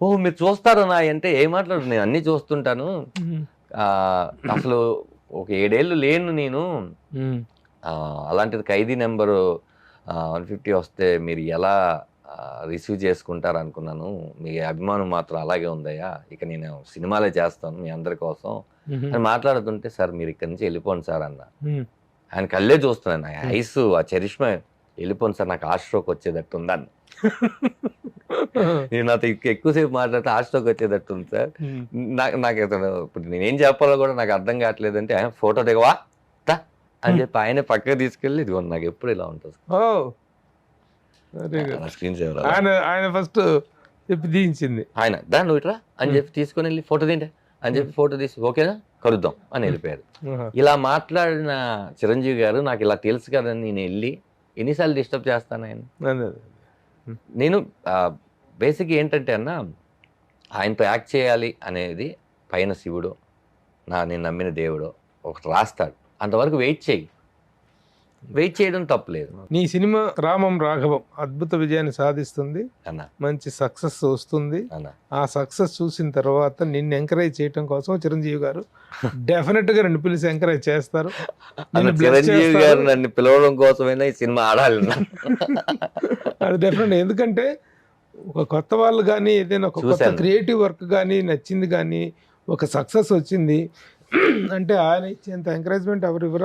ఓ మీరు చూస్తారా నా అంటే, ఏం మాట్లాడు, నేను అన్ని చూస్తుంటాను, అసలు ఒక 7 ఏళ్ళు లేను నేను, అలాంటిది ఖైదీ నెంబరు 150 వస్తే మీరు ఎలా రిసీవ్ చేసుకుంటారు అనుకున్నాను, మీ అభిమానం మాత్రం అలాగే ఉందయ్యా, ఇక నేను సినిమాలే చేస్తాను మీ అందరి కోసం అని మాట్లాడుతుంటే, సార్ మీరు ఇక్కడి నుంచి వెళ్ళిపోండి సార్ అన్న. ఆయన కళ్ళే చూస్తున్నాను, ఐస్ ఆ చరిష్మా, వెళ్ళిపోండి సార్ నాకు హార్ట్ స్ట్రోక్ వచ్చేటట్టు ఉందని. నేను నాతో ఎక్కువసేపు మాట్లాడితే హార్ట్ స్ట్రోక్ వచ్చేటట్టు ఉంది సార్, నాకు ఇప్పుడు నేనేం చెప్పాలో కూడా నాకు అర్థం కావట్లేదు అంటే, ఫోటో దిగవా అని చెప్పి ఆయన పక్కకు తీసుకెళ్ళి, ఇదిగో నాకు ఎప్పుడు ఇలా ఉంటుంది స్క్రీన్ సేవర్. ఆయన ఫస్ట్ చెప్పి దించింది, ఆయన దాన్ని నువ్వు ఇట్రా అని చెప్పి తీసుకొని వెళ్ళి ఫోటో తింటే అని చెప్పి ఫోటో తీసి ఓకేనా కలుద్దాం అని వెళ్ళిపోయారు. ఇలా మాట్లాడిన చిరంజీవి గారు నాకు ఇలా తెలుసు కదని నేను వెళ్ళి ఎన్నిసార్లు డిస్టర్బ్ చేస్తాను ఆయన. నేను బేసిక్ ఏంటంటే అన్న, ఆయనతో యాక్ట్ చేయాలి అనేది పైన శివుడు, నేను నమ్మిన దేవుడు ఒకటి రాస్తాడు, అంతవరకు వెయిట్ చేయడం తప్పలేదు. నీ సినిమా రామం రాఘవం అద్భుత విజయాన్ని సాధిస్తుంది అన్న, మంచి సక్సెస్ వస్తుంది అన్న. ఆ సక్సెస్ చూసిన తర్వాత నిన్ను ఎంకరేజ్ చేయడం కోసం చిరంజీవి గారు డెఫినెట్ గా నన్ను పిలిచి ఎంకరేజ్ చేస్తారు. చిరంజీవి గారు నన్ను పిలవడం కోసమైనా ఈ సినిమా ఆడాలి. అది డెఫినెట్, ఎందుకంటే ఒక కొత్త వాళ్ళు కానీ ఏదైనా ఒక కొత్త క్రియేటివ్ వర్క్ కానీ నచ్చింది కానీ ఒక సక్సెస్ వచ్చింది అంటే ఆయన ఇచ్చేంత ఎంకరేజ్మెంట్ ఎవరు ఇవ్వరు.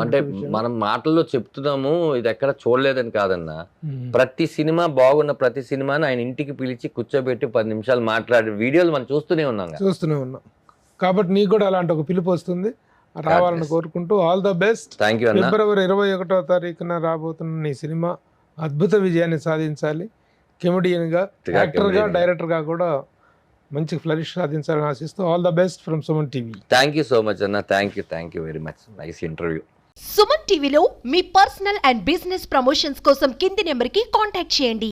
అంటే మనం మాటల్లో చెప్తున్నాము, ఇది ఎక్కడ చూడలేదని కాదన్నా, ప్రతి సినిమా బాగున్న ప్రతి సినిమాని ఆయన ఇంటికి పిలిచి కూర్చోబెట్టి 10 నిమిషాలు మాట్లాడే వీడియోలు మనం చూస్తూనే ఉన్నాం. కాబట్టి నీకు కూడా అలాంటి ఒక పిలుపు వస్తుంది, రావాలని కోరుకుంటూ all the best. Thank you. February 21వ తారీఖున రాబోతున్న నీ సినిమా అద్భుత విజయాన్ని సాధించాలి. కెమెడియన్ గా, యాక్టర్ గా, డైరెక్టర్ గా కూడా మంచి ఫ్లరిష్ సాధించాలని ఆశిస్తూ all the best from Suman TV. Thank you so much అన్న, thank you very much, nice interview. Suman టీవీలో మీ పర్సనల్ అండ్ బిజినెస్ ప్రమోషన్స్ కోసం కింది నెంబర్కి కాంటాక్ట్ చేయండి.